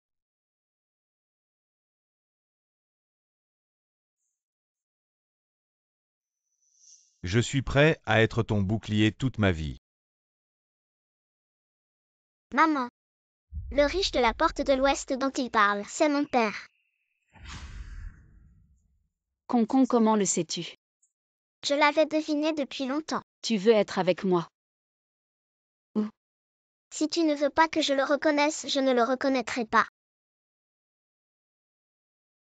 Je suis prêt à être ton bouclier toute ma vie. Maman. Le riche de la porte de l'Ouest dont il parle, c'est mon père. Concon, comment le sais-tu? Je l'avais deviné depuis longtemps. Tu veux être avec moi? Si tu ne veux pas que je le reconnaisse, je ne le reconnaîtrai pas.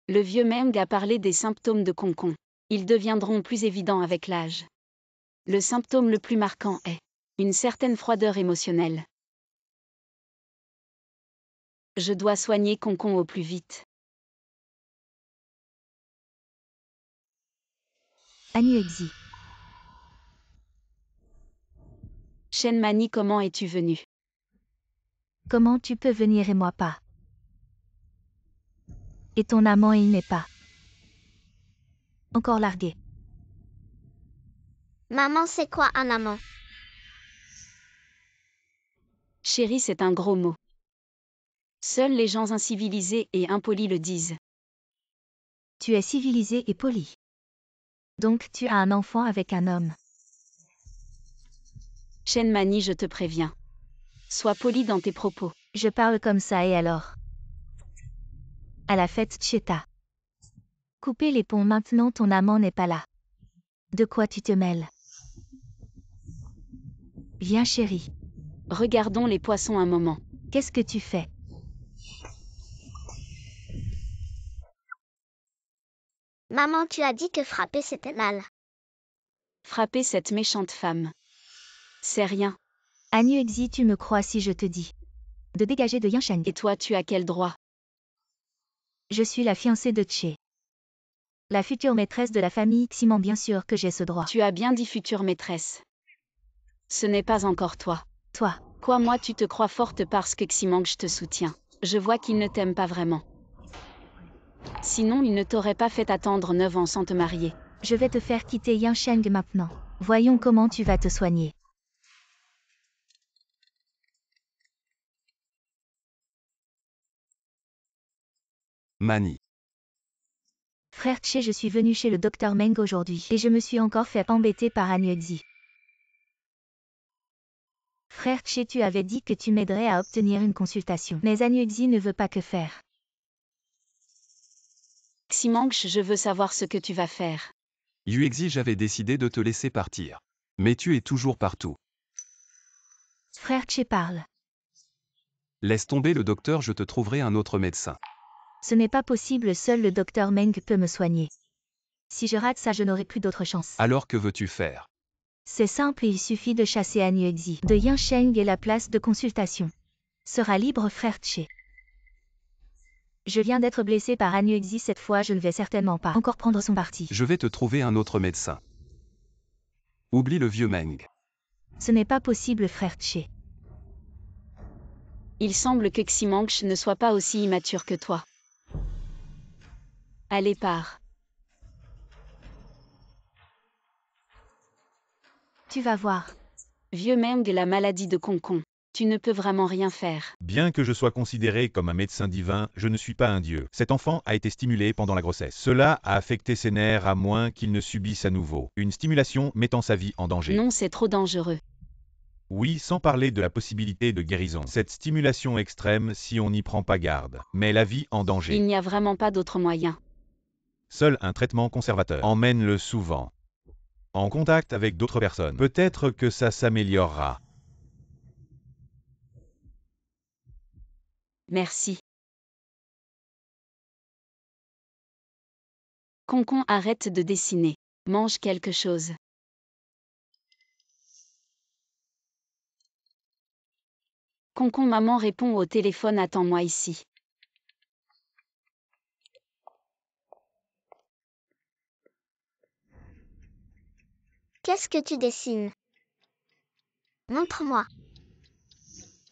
Le vieux Meng a parlé des symptômes de Concon. Ils deviendront plus évidents avec l'âge. Le symptôme le plus marquant est une certaine froideur émotionnelle. Je dois soigner Concon au plus vite. Anuexi. Shen Mani, comment es-tu venu? Comment tu peux venir et moi pas? Et ton amant il n'est pas encore largué. Maman, c'est quoi un amant? Chérie, c'est un gros mot. Seuls les gens incivilisés et impolis le disent. Tu es civilisé et poli. Donc tu as un enfant avec un homme. Shen Mani, je te préviens. Sois poli dans tes propos. Je parle comme ça et alors? À la fête Tcheta. Coupez les ponts maintenant, ton amant n'est pas là. De quoi tu te mêles? Viens chérie. Regardons les poissons un moment. Qu'est-ce que tu fais? Maman, tu as dit que frapper c'était mal. Frapper cette méchante femme. C'est rien. Anuexi, tu me crois si je te dis de dégager de Yinsheng. Et toi, tu as quel droit? Je suis la fiancée de Tché. La future maîtresse de la famille Ximang, bien sûr que j'ai ce droit. Tu as bien dit future maîtresse. Ce n'est pas encore toi. Toi, Quoi, moi tu te crois forte parce que Ximang te soutient. Je vois qu'il ne t'aime pas vraiment. Sinon il ne t'aurait pas fait attendre 9 ans sans te marier. je vais te faire quitter Yinsheng maintenant. Voyons comment tu vas te soigner. Mani. Frère Tché, je suis venu chez le docteur Meng aujourd'hui et je me suis encore fait embêter par Anuexi. Frère Tché, tu avais dit que tu m'aiderais à obtenir une consultation. Mais Anuexi ne veut pas que faire. Ximang, je veux savoir ce que tu vas faire. Yuexi, j'avais décidé de te laisser partir. Mais tu es toujours partout. Frère Tché parle. Laisse tomber le docteur, je te trouverai un autre médecin. Ce n'est pas possible, seul le docteur Meng peut me soigner. Si je rate ça, je n'aurai plus d'autre chance. Alors que veux-tu faire? C'est simple, il suffit de chasser Anuexi de Yinsheng et la place de consultation sera libre, frère Tché. Je viens d'être blessé par Anuexi cette fois, je ne vais certainement pas encore prendre son parti. Je vais te trouver un autre médecin. Oublie le vieux Meng. Ce n'est pas possible, frère Tché. Il semble que Ximang ne soit pas aussi immature que toi. Allez, pars. Tu vas voir. Vieux Meng, la maladie de Concon. Tu ne peux vraiment rien faire. Bien que je sois considéré comme un médecin divin, je ne suis pas un dieu. Cet enfant a été stimulé pendant la grossesse. Cela a affecté ses nerfs à moins qu'il ne subisse à nouveau une stimulation mettant sa vie en danger. Non, c'est trop dangereux. Oui, sans parler de la possibilité de guérison. Cette stimulation extrême si on n'y prend pas garde. Mais la vie en danger. Il n'y a vraiment pas d'autre moyen. Seul un traitement conservateur emmène-le souvent en contact avec d'autres personnes. Peut-être que ça s'améliorera. Merci. Concon, arrête de dessiner. Mange quelque chose. Concon, maman répond au téléphone, attends-moi ici. Qu'est-ce que tu dessines? Montre-moi.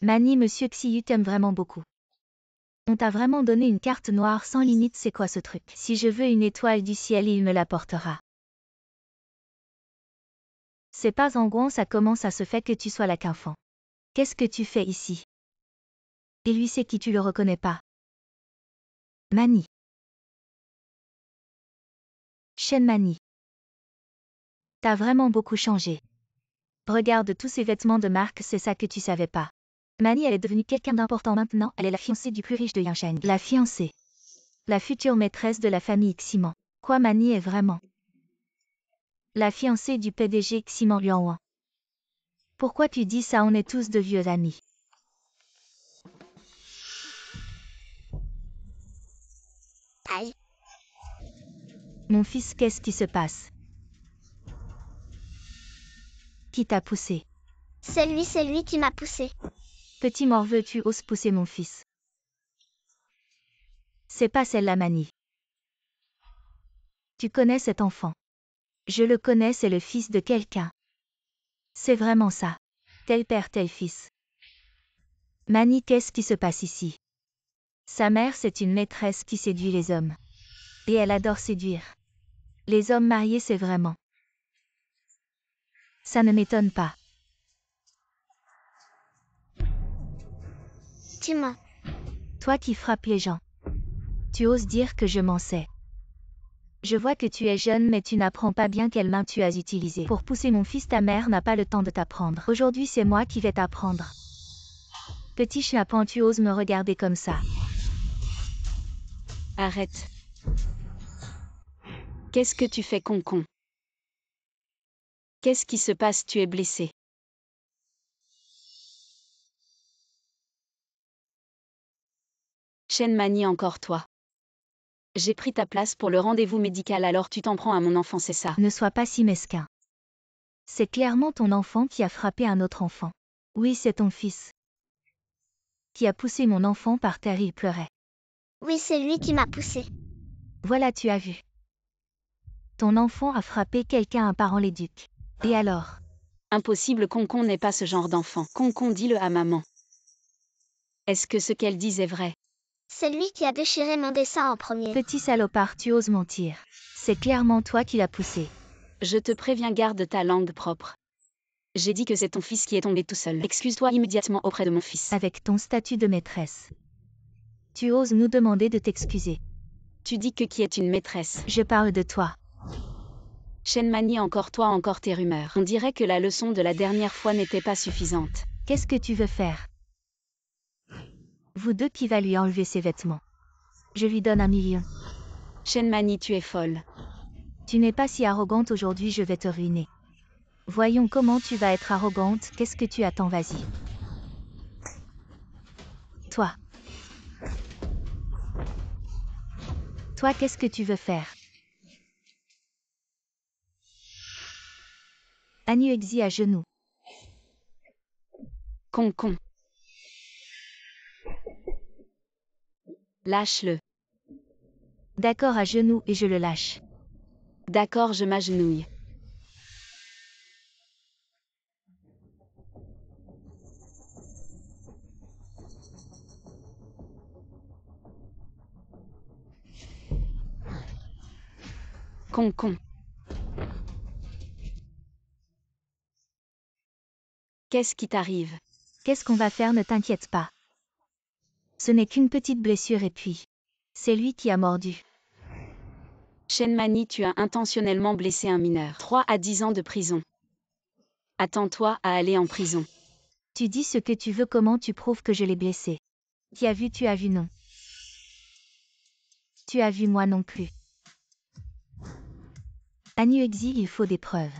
Mani, monsieur Xiyu t'aime vraiment beaucoup. On t'a vraiment donné une carte noire sans limite, c'est quoi ce truc? Si je veux une étoile du ciel, il me l'apportera. C'est pas en gros, ça commence à se fait que tu sois là qu'enfant. Qu'est-ce que tu fais ici? Et lui, c'est qui, tu le reconnais pas? Mani. Shen Mani. T'as vraiment beaucoup changé. Regarde tous ces vêtements de marque, c'est ça que tu savais pas. Mani, elle est devenue quelqu'un d'important maintenant, elle est la fiancée du plus riche de Yangshan. La fiancée. La future maîtresse de la famille Ximan. Quoi, Mani est vraiment la fiancée du PDG Ximan Lianwan. Pourquoi tu dis ça? On est tous de vieux amis. Aïe. Mon fils, qu'est-ce qui se passe? Qui t'a poussé? C'est lui qui m'a poussé. Petit morveux, tu oses pousser mon fils. C'est pas celle-là, Mani. Tu connais cet enfant. Je le connais, c'est le fils de quelqu'un. C'est vraiment ça. Tel père, tel fils. Mani, qu'est-ce qui se passe ici? Sa mère, c'est une maîtresse qui séduit les hommes. Et elle adore séduire. Les hommes mariés, c'est vraiment. Ça ne m'étonne pas. Tu mens. Toi qui frappes les gens. Tu oses dire que je m'en sais. Je vois que tu es jeune mais tu n'apprends pas bien quelle main tu as utilisée. Pour pousser mon fils, ta mère n'a pas le temps de t'apprendre. Aujourd'hui c'est moi qui vais t'apprendre. Petit schnappant, tu oses me regarder comme ça. Arrête. Qu'est-ce que tu fais, concon? Qu'est-ce qui se passe? Tu es blessé. Shen Mani, encore toi. J'ai pris ta place pour le rendez-vous médical, alors tu t'en prends à mon enfant, c'est ça? Ne sois pas si mesquin. C'est clairement ton enfant qui a frappé un autre enfant. Oui, c'est ton fils. Qui a poussé mon enfant par terre, il pleurait. Oui, c'est lui qui m'a poussé. Voilà, tu as vu. Ton enfant a frappé quelqu'un, un parent l'éduque. Et alors? Impossible, concon n'est pas ce genre d'enfant. Concon, dis-le à maman. Est-ce que ce qu'elle dit est vrai? C'est lui qui a déchiré mon dessin en premier. Petit salopard, tu oses mentir. C'est clairement toi qui l'as poussé. Je te préviens, garde ta langue propre. J'ai dit que c'est ton fils qui est tombé tout seul. Excuse-toi immédiatement auprès de mon fils. Avec ton statut de maîtresse. Tu oses nous demander de t'excuser. Tu dis que qui est une maîtresse? Je parle de toi. Shen Mani, encore toi, encore tes rumeurs. On dirait que la leçon de la dernière fois n'était pas suffisante. Qu'est-ce que tu veux faire? Vous deux, qui va lui enlever ses vêtements? Je lui donne 1 million. Shen Mani, tu es folle. Tu n'es pas si arrogante aujourd'hui, je vais te ruiner. Voyons comment tu vas être arrogante, qu'est-ce que tu attends, vas-y. Toi. Toi, qu'est-ce que tu veux faire? Anuexi à genoux. Concon. Lâche-le. D'accord, à genoux, et je le lâche. D'accord, je m'agenouille. Concon. Qu'est-ce qui t'arrive? Qu'est-ce qu'on va faire? Ne t'inquiète pas. Ce n'est qu'une petite blessure et puis... C'est lui qui a mordu. Shen Mani, tu as intentionnellement blessé un mineur. 3 à 10 ans de prison. Attends-toi à aller en prison. Tu dis ce que tu veux, comment tu prouves que je l'ai blessé? Tu as vu, non. Tu as vu, moi non plus. Anuexi, il faut des preuves.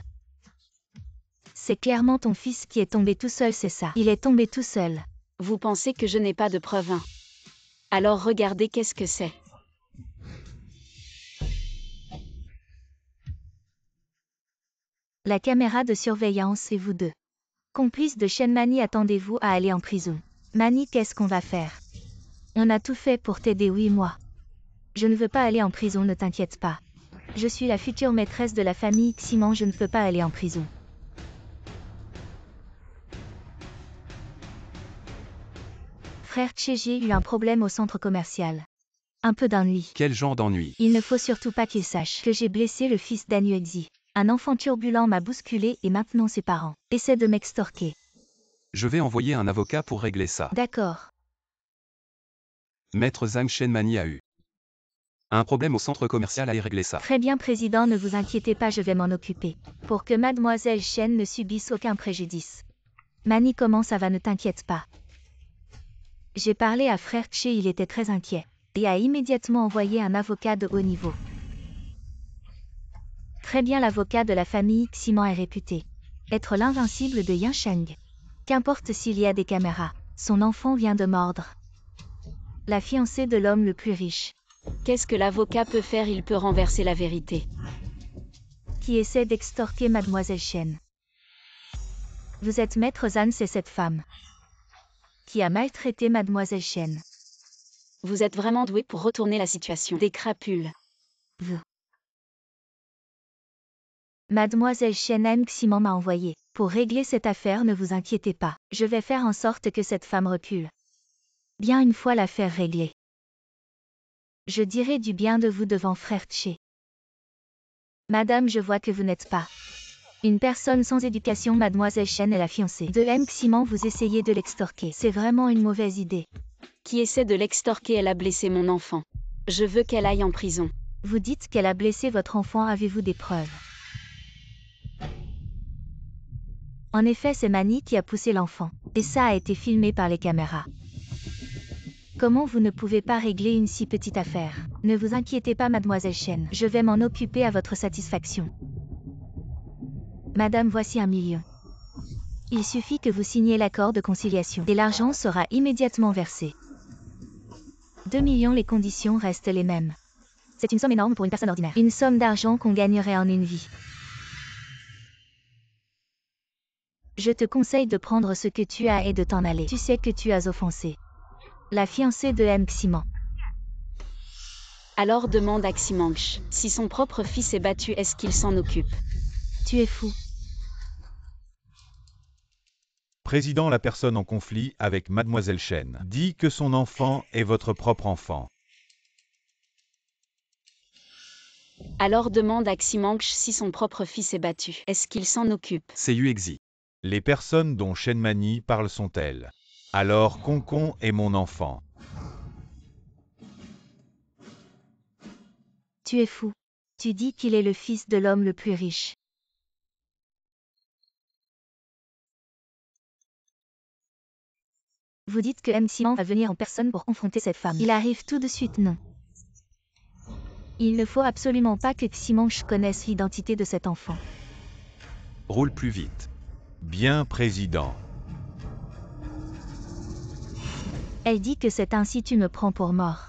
C'est clairement ton fils qui est tombé tout seul, c'est ça. Il est tombé tout seul. Vous pensez que je n'ai pas de preuves, hein? Alors regardez, qu'est-ce que c'est? La caméra de surveillance et vous deux. Complice de Shen Mani, attendez-vous à aller en prison. Mani, qu'est-ce qu'on va faire? On a tout fait pour t'aider, oui, moi. Je ne veux pas aller en prison, ne t'inquiète pas. Je suis la future maîtresse de la famille Ximan, je ne peux pas aller en prison. Frère Tchéji eut un problème au centre commercial. Un peu d'ennui. Quel genre d'ennui? Il ne faut surtout pas qu'il sache que j'ai blessé le fils d'Anuexi. Un enfant turbulent m'a bousculé et maintenant ses parents essaient de m'extorquer. Je vais envoyer un avocat pour régler ça. D'accord. Maître Zhang, Shen Mani a eu un problème au centre commercial, à y régler ça. Très bien, président, ne vous inquiétez pas, je vais m'en occuper. Pour que mademoiselle Shen ne subisse aucun préjudice. Mani, comment ça va, ne t'inquiète pas. J'ai parlé à frère Tché, il était très inquiet, et a immédiatement envoyé un avocat de haut niveau. Très bien, l'avocat de la famille Ximan est réputé être l'invincible de Yansheng. Qu'importe s'il y a des caméras, son enfant vient de mordre la fiancée de l'homme le plus riche, Qu'est-ce que l'avocat peut faire? Il peut renverser la vérité. qui essaie d'extorquer mademoiselle Chen. Vous êtes maître Zhan, c'est cette femme qui a maltraité mademoiselle Chen. Vous êtes vraiment doué pour retourner la situation. Des crapules. Mademoiselle Chen M. Ximan m'a envoyé. Pour régler cette affaire, ne vous inquiétez pas. Je vais faire en sorte que cette femme recule. Bien, une fois l'affaire réglée, je dirai du bien de vous devant frère Tché. Madame, je vois que vous n'êtes pas une personne sans éducation. Mademoiselle Chen est la fiancée de M. Ximan. Vous essayez de l'extorquer. C'est vraiment une mauvaise idée. Qui essaie de l'extorquer? Elle a blessé mon enfant. Je veux qu'elle aille en prison. Vous dites qu'elle a blessé votre enfant. Avez-vous des preuves? En effet, c'est Mani qui a poussé l'enfant. Et ça a été filmé par les caméras. Comment vous ne pouvez pas régler une si petite affaire? Ne vous inquiétez pas, mademoiselle Chen. Je vais m'en occuper à votre satisfaction. Madame, voici 1 million. Il suffit que vous signiez l'accord de conciliation. Et l'argent sera immédiatement versé. 2 millions, les conditions restent les mêmes. C'est une somme énorme pour une personne ordinaire. Une somme d'argent qu'on gagnerait en une vie. Je te conseille de prendre ce que tu as et de t'en aller. Tu sais que tu as offensé la fiancée de M. Ximan. Alors demande à Ximangsh. Si son propre fils est battu, est-ce qu'il s'en occupe? Tu es fou. Président, la personne en conflit avec mademoiselle Chen dit que son enfant est votre propre enfant. Alors demande à Ximangsh si son propre fils est battu. Est-ce qu'il s'en occupe? C'est Yuexi. Les personnes dont Chen Mani parle sont-elles? Alors Concon est mon enfant. Tu es fou. Tu dis qu'il est le fils de l'homme le plus riche. Vous dites que M. Ximan va venir en personne pour confronter cette femme. Il arrive tout de suite, non? Il ne faut absolument pas que Ximangsh connaisse l'identité de cet enfant. Roule plus vite. Bien, président. Elle dit que c'est ainsi, tu me prends pour mort.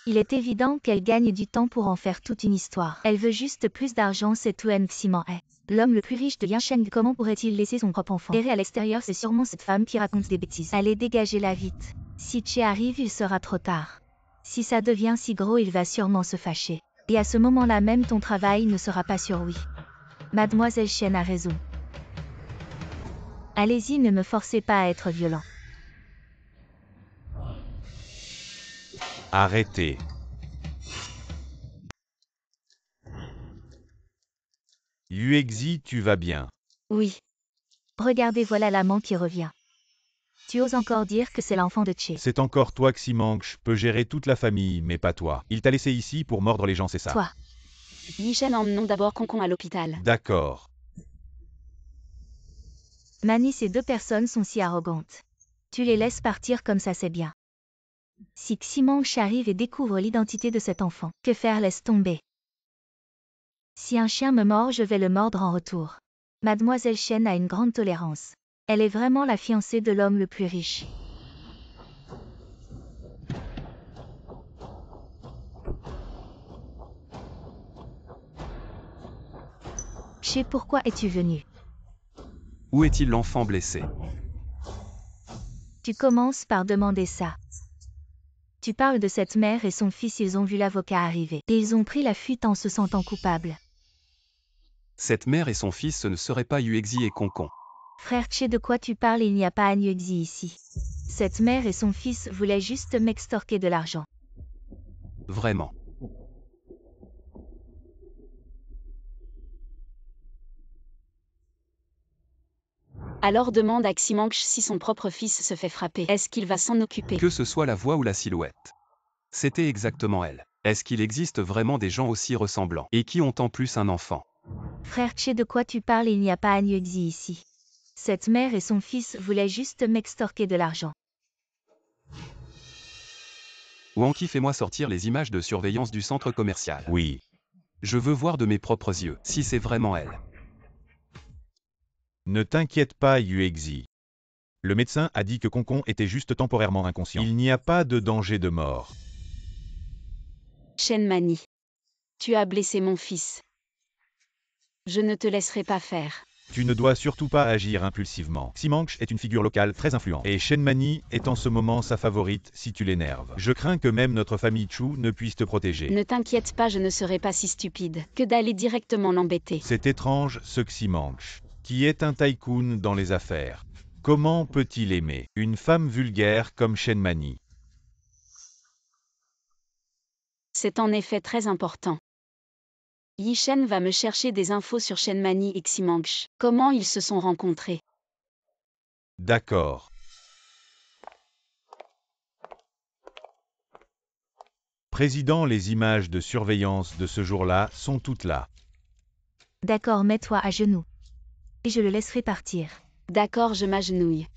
Il est évident qu'elle gagne du temps pour en faire toute une histoire. Elle veut juste plus d'argent, c'est tout. M. Ximan est l'homme le plus riche de Yansheng. Comment pourrait-il laisser son propre enfant errer à l'extérieur? C'est sûrement cette femme qui raconte des bêtises. Allez, dégagez-la vite. Si Tché arrive, il sera trop tard. Si ça devient si gros, il va sûrement se fâcher. Et à ce moment-là même, ton travail ne sera pas sur oui. Mademoiselle Chen a raison. Allez-y, ne me forcez pas à être violent. Arrêtez. Yuexi, tu vas bien? Oui. Regardez, voilà l'amant qui revient. Tu oses encore dire que c'est l'enfant de Tché? C'est encore toi, Ximangsh, peut gérer toute la famille, mais pas toi. Il t'a laissé ici pour mordre les gens, c'est ça? Toi. Yishen, emmenons d'abord Concon à l'hôpital. D'accord. Mani, ces 2 personnes sont si arrogantes. Tu les laisses partir comme ça, c'est bien. Si Ximangsh arrive et découvre l'identité de cet enfant, que faire? Laisse tomber. Si un chien me mord, je vais le mordre en retour. Mademoiselle Chen a une grande tolérance. Elle est vraiment la fiancée de l'homme le plus riche. Tché, pourquoi es-tu venu? Où est-il l'enfant blessé? Tu commences par demander ça. Tu parles de cette mère et son fils, ils ont vu l'avocat arriver. Et ils ont pris la fuite en se sentant coupables. Cette mère et son fils, ce ne seraient pas Yuexi et Concon. Frère Tché, de quoi tu parles? Il n'y a pas un Yuexi ici. Cette mère et son fils voulaient juste m'extorquer de l'argent. Vraiment. Alors demande à Ximangsh si son propre fils se fait frapper. Est-ce qu'il va s'en occuper? Que ce soit la voix ou la silhouette. C'était exactement elle. Est-ce qu'il existe vraiment des gens aussi ressemblants et qui ont en plus un enfant? Frère Tché, de quoi tu parles? Il n'y a pas un Yuexi ici. Cette mère et son fils voulaient juste m'extorquer de l'argent. Wanky, fais-moi sortir les images de surveillance du centre commercial. Oui. Je veux voir de mes propres yeux, si c'est vraiment elle. Ne t'inquiète pas, Yuexi. Le médecin a dit que Concon était juste temporairement inconscient. Il n'y a pas de danger de mort. Shenmani. Tu as blessé mon fils. Je ne te laisserai pas faire. Tu ne dois surtout pas agir impulsivement. Ximanche est une figure locale très influente. Et Shenmani est en ce moment sa favorite si tu l'énerves. Je crains que même notre famille Chu ne puisse te protéger. Ne t'inquiète pas, je ne serai pas si stupide que d'aller directement l'embêter. C'est étrange ce Ximanche, qui est un tycoon dans les affaires. Comment peut-il aimer une femme vulgaire comme Shenmani? C'est en effet très important. Yishen va me chercher des infos sur Shenmani et Ximanche. Comment ils se sont rencontrés? D'accord. Président, les images de surveillance de ce jour-là sont toutes là. D'accord, mets-toi à genoux. Et je le laisserai partir. D'accord, je m'agenouille.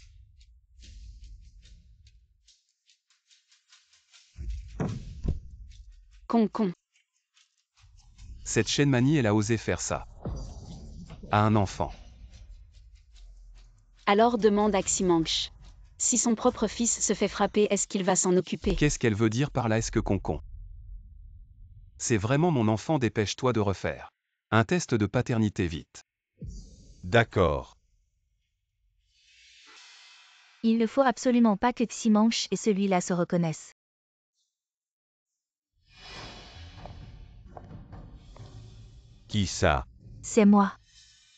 Concon. Cette Shenmani, elle a osé faire ça. À un enfant. Alors demande à Ximanche. Si son propre fils se fait frapper, est-ce qu'il va s'en occuper? Qu'est-ce qu'elle veut dire par là? Est-ce que Concon? C'est vraiment mon enfant, dépêche-toi de refaire un test de paternité vite. D'accord. Il ne faut absolument pas que Ximanche et celui-là se reconnaissent. Qui ça? C'est moi.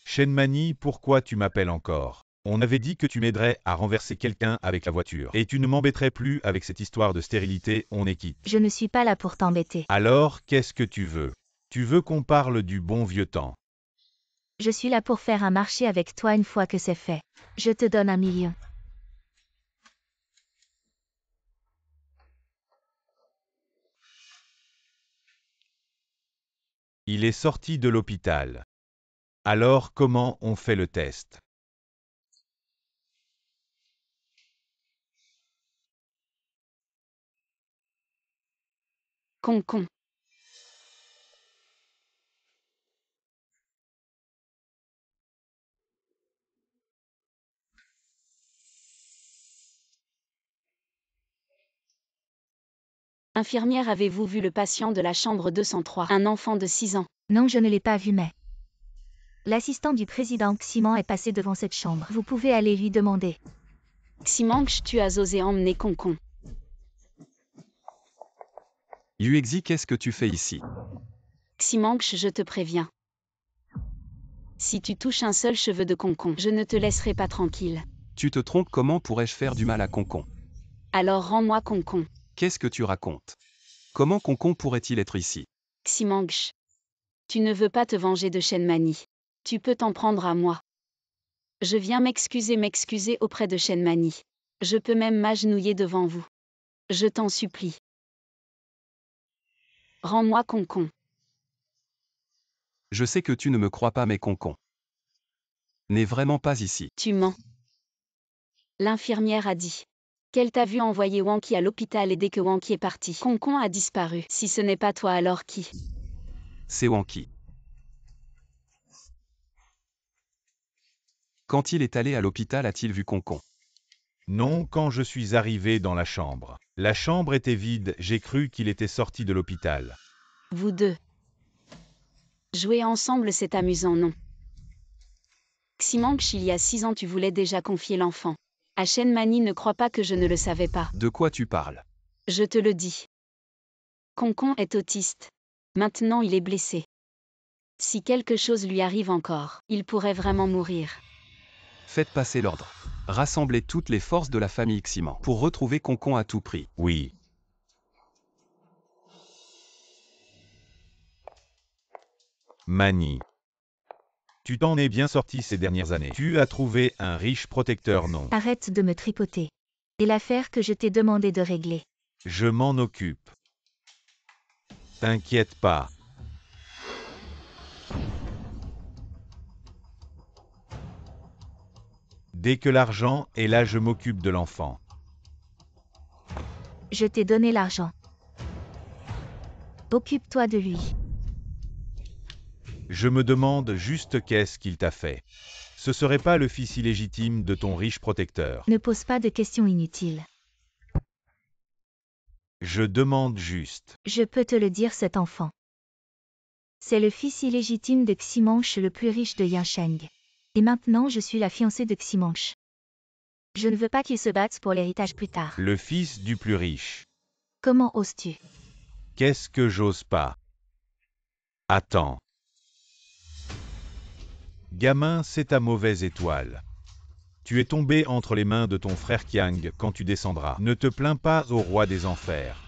Shenmani, pourquoi tu m'appelles encore? On avait dit que tu m'aiderais à renverser quelqu'un avec la voiture. Et tu ne m'embêterais plus avec cette histoire de stérilité, on est quitte. Je ne suis pas là pour t'embêter. Alors, qu'est-ce que tu veux? Tu veux qu'on parle du bon vieux temps? Je suis là pour faire un marché avec toi une fois que c'est fait. Je te donne 1 million. Il est sorti de l'hôpital. Alors comment on fait le test? Concon. Infirmière, avez-vous vu le patient de la chambre 203? Un enfant de 6 ans. Non, je ne l'ai pas vu, mais... L'assistant du président Ximan est passé devant cette chambre. Vous pouvez aller lui demander. Ximanche, tu as osé emmener Concon. Yuexi, qu'est-ce que tu fais ici? Ximanche, je te préviens. Si tu touches un seul cheveu de Concon, je ne te laisserai pas tranquille. Tu te trompes, comment pourrais-je faire du mal à Concon? Alors rends-moi Concon. Qu'est-ce que tu racontes? Comment Concon pourrait-il être ici? Ximanche. Tu ne veux pas te venger de Shenmani. Tu peux t'en prendre à moi. Je viens m'excuser auprès de Shenmani. Je peux même m'agenouiller devant vous. Je t'en supplie. Rends-moi Concon. Je sais que tu ne me crois pas, mais Concon n'est vraiment pas ici. Tu mens. L'infirmière a dit qu'elle t'a vu envoyer Wanky à l'hôpital et dès que Wanky est parti, Concon a disparu. Si ce n'est pas toi, alors qui? C'est Wanky. Quand il est allé à l'hôpital, a-t-il vu Concon? Non, quand je suis arrivé dans la chambre. La chambre était vide, j'ai cru qu'il était sorti de l'hôpital. Vous deux. Jouer ensemble, c'est amusant, non? Ximanche, il y a 6 ans, tu voulais déjà confier l'enfant à Shenmani, ne crois pas que je ne le savais pas. De quoi tu parles? Je te le dis. Concon est autiste. Maintenant, il est blessé. Si quelque chose lui arrive encore, il pourrait vraiment mourir. Faites passer l'ordre. Rassemblez toutes les forces de la famille Ximan pour retrouver Concon à tout prix. Oui. Mani. Tu t'en es bien sorti ces dernières années. Tu as trouvé un riche protecteur, non? Arrête de me tripoter. Et l'affaire que je t'ai demandé de régler. Je m'en occupe. T'inquiète pas. Dès que l'argent est là, je m'occupe de l'enfant. Je t'ai donné l'argent. Occupe-toi de lui. Je me demande juste qu'est-ce qu'il t'a fait. Ce serait pas le fils illégitime de ton riche protecteur. Ne pose pas de questions inutiles. Je demande juste. Je peux te le dire, cet enfant. C'est le fils illégitime de Ximanche, le plus riche de Yansheng. Et maintenant je suis la fiancée de Ximanche. Je ne veux pas qu'il se batte pour l'héritage plus tard. Le fils du plus riche. Comment oses-tu? Qu'est-ce que j'ose pas? Attends. Gamin, c'est ta mauvaise étoile. Tu es tombé entre les mains de ton frère Qiang quand tu descendras. Ne te plains pas au roi des enfers.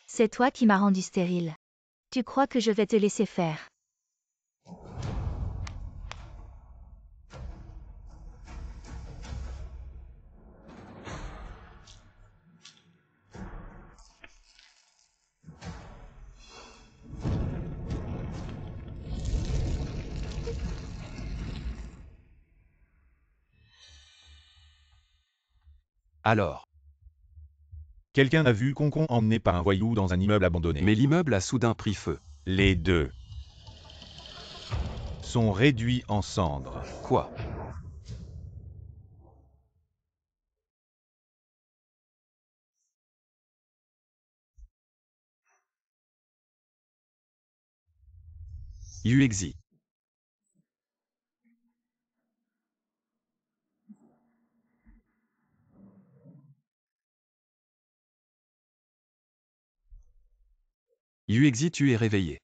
C'est toi qui m'as rendu stérile. Tu crois que je vais te laisser faire? Alors. Quelqu'un a vu Concon emmené par un voyou dans un immeuble abandonné. Mais l'immeuble a soudain pris feu. Les deux sont réduits en cendres. Quoi? Yuexi. Yuexi, tu es réveillé.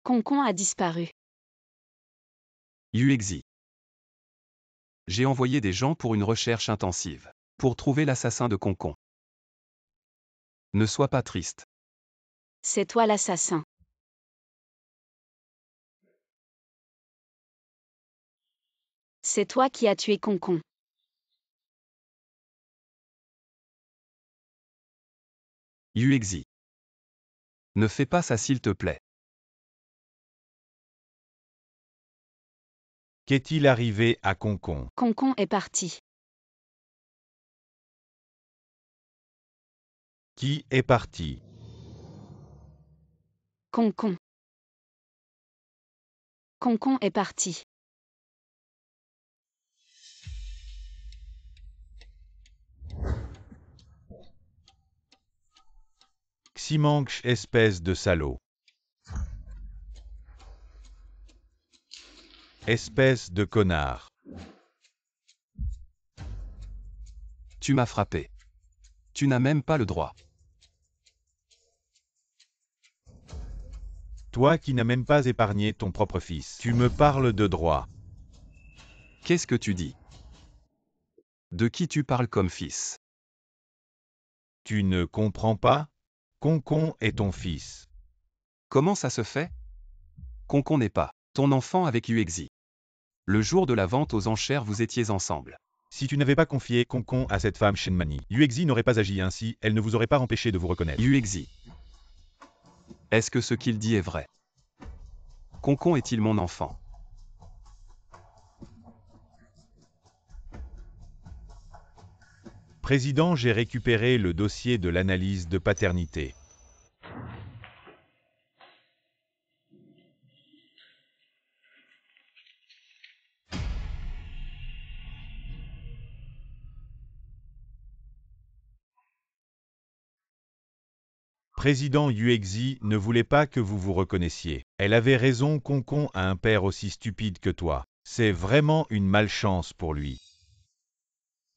Concon a disparu. Yuexi. J'ai envoyé des gens pour une recherche intensive. Pour trouver l'assassin de Concon. Ne sois pas triste. C'est toi l'assassin. C'est toi qui as tué Concon. Yuexi. Ne fais pas ça s'il te plaît. Qu'est-il arrivé à Concon? Concon est parti. Qui est parti? Concon. Concon est parti. Ximanche, espèce de salaud. Espèce de connard. Tu m'as frappé. Tu n'as même pas le droit. Toi qui n'as même pas épargné ton propre fils. Tu me parles de droit. Qu'est-ce que tu dis? De qui tu parles comme fils? Tu ne comprends pas? Concon est ton fils. Comment ça se fait? Concon n'est pas ton enfant avec Yuexi. Le jour de la vente aux enchères, vous étiez ensemble. Si tu n'avais pas confié Concon à cette femme Shenmani, Yuexi n'aurait pas agi ainsi, elle ne vous aurait pas empêché de vous reconnaître. Yuexi. Est-ce que ce qu'il dit est vrai? Concon est-il mon enfant? Président, j'ai récupéré le dossier de l'analyse de paternité. Président Yuexi ne voulait pas que vous vous reconnaissiez. Elle avait raison, Concon a un père aussi stupide que toi. C'est vraiment une malchance pour lui.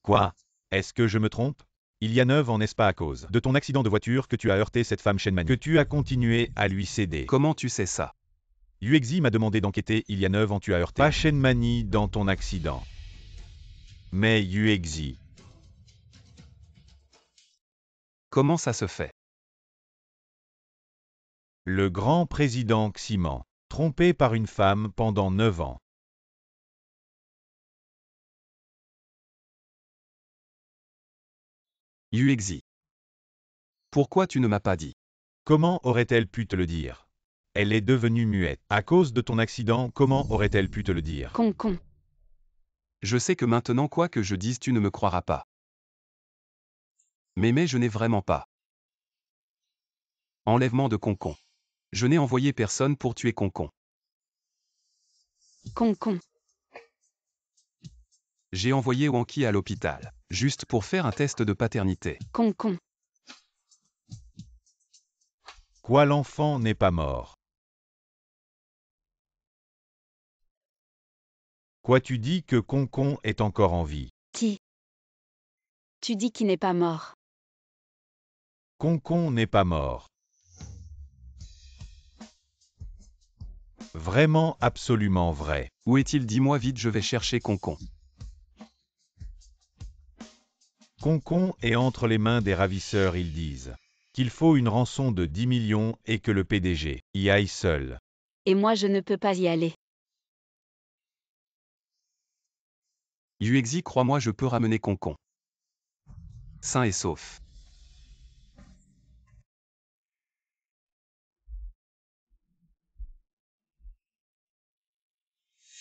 Quoi? Est-ce que je me trompe? Il y a 9 ans, n'est-ce pas à cause de ton accident de voiture que tu as heurté cette femme Shenmani, que tu as continué à lui céder. Comment tu sais ça? Yuexi m'a demandé d'enquêter, il y a 9 ans tu as heurté pas Shenmani dans ton accident. Mais Yuexi. Comment ça se fait? Le grand président Ximan, trompé par une femme pendant 9 ans. Yuexi. Pourquoi tu ne m'as pas dit? Comment aurait-elle pu te le dire? Elle est devenue muette. À cause de ton accident, comment aurait-elle pu te le dire? Concon. Je sais que maintenant quoi que je dise tu ne me croiras pas. Mais je n'ai vraiment pas. Enlèvement de Concon. Je n'ai envoyé personne pour tuer Concon. Concon. J'ai envoyé Wanky à l'hôpital, juste pour faire un test de paternité. Concon. Quoi, l'enfant n'est pas mort? Quoi, tu dis que Concon est encore en vie? Qui? Tu dis qu'il n'est pas mort. Concon n'est pas mort. Vraiment, absolument vrai. Où est-il? Dis-moi vite, je vais chercher Concon. Concon est entre les mains des ravisseurs, ils disent qu'il faut une rançon de 10 millions et que le PDG y aille seul. Et moi je ne peux pas y aller. Yuexi, crois-moi, je peux ramener Concon. Sain et sauf.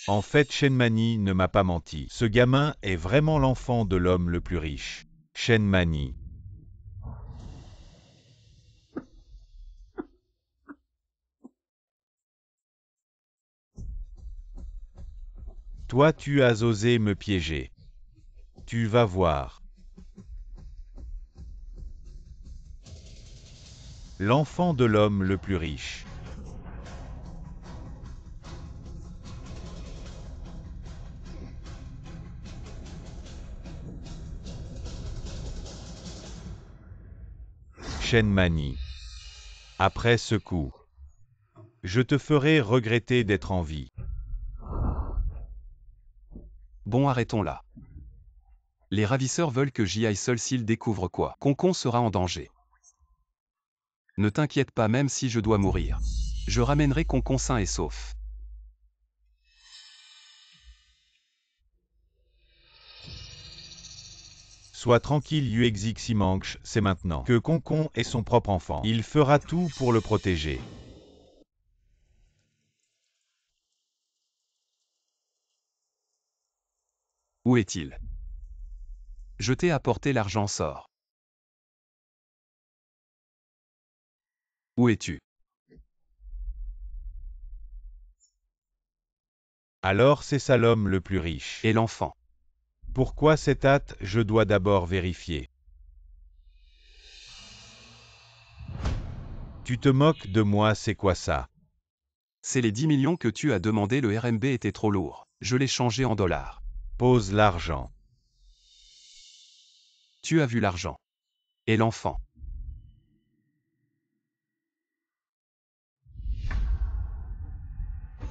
En fait, Shenmani ne m'a pas menti. Ce gamin est vraiment l'enfant de l'homme le plus riche. Shenmani. Toi, tu as osé me piéger. Tu vas voir. L'enfant de l'homme le plus riche. Shenmani. Après ce coup, je te ferai regretter d'être en vie. Bon, arrêtons là. Les ravisseurs veulent que j'y aille seul s'ils découvrent quoi. Concon sera en danger. Ne t'inquiète pas, même si je dois mourir. Je ramènerai Concon sain et sauf. Sois tranquille, Yuexi Ximanx, c'est maintenant que Concon est son propre enfant. Il fera tout pour le protéger. Où est-il? Je t'ai apporté l'argent, sort. Où es-tu? Alors c'est ça l'homme le plus riche. Et l'enfant? Pourquoi cette hâte? Je dois d'abord vérifier. Tu te moques de moi, c'est quoi ça? C'est les 10 millions que tu as demandé, le RMB était trop lourd. Je l'ai changé en dollars. Pose l'argent. Tu as vu l'argent. Et l'enfant?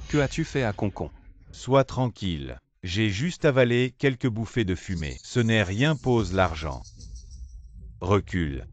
Que as-tu fait à Concon? Sois tranquille. J'ai juste avalé quelques bouffées de fumée. Ce n'est rien, pose l'argent. Recule.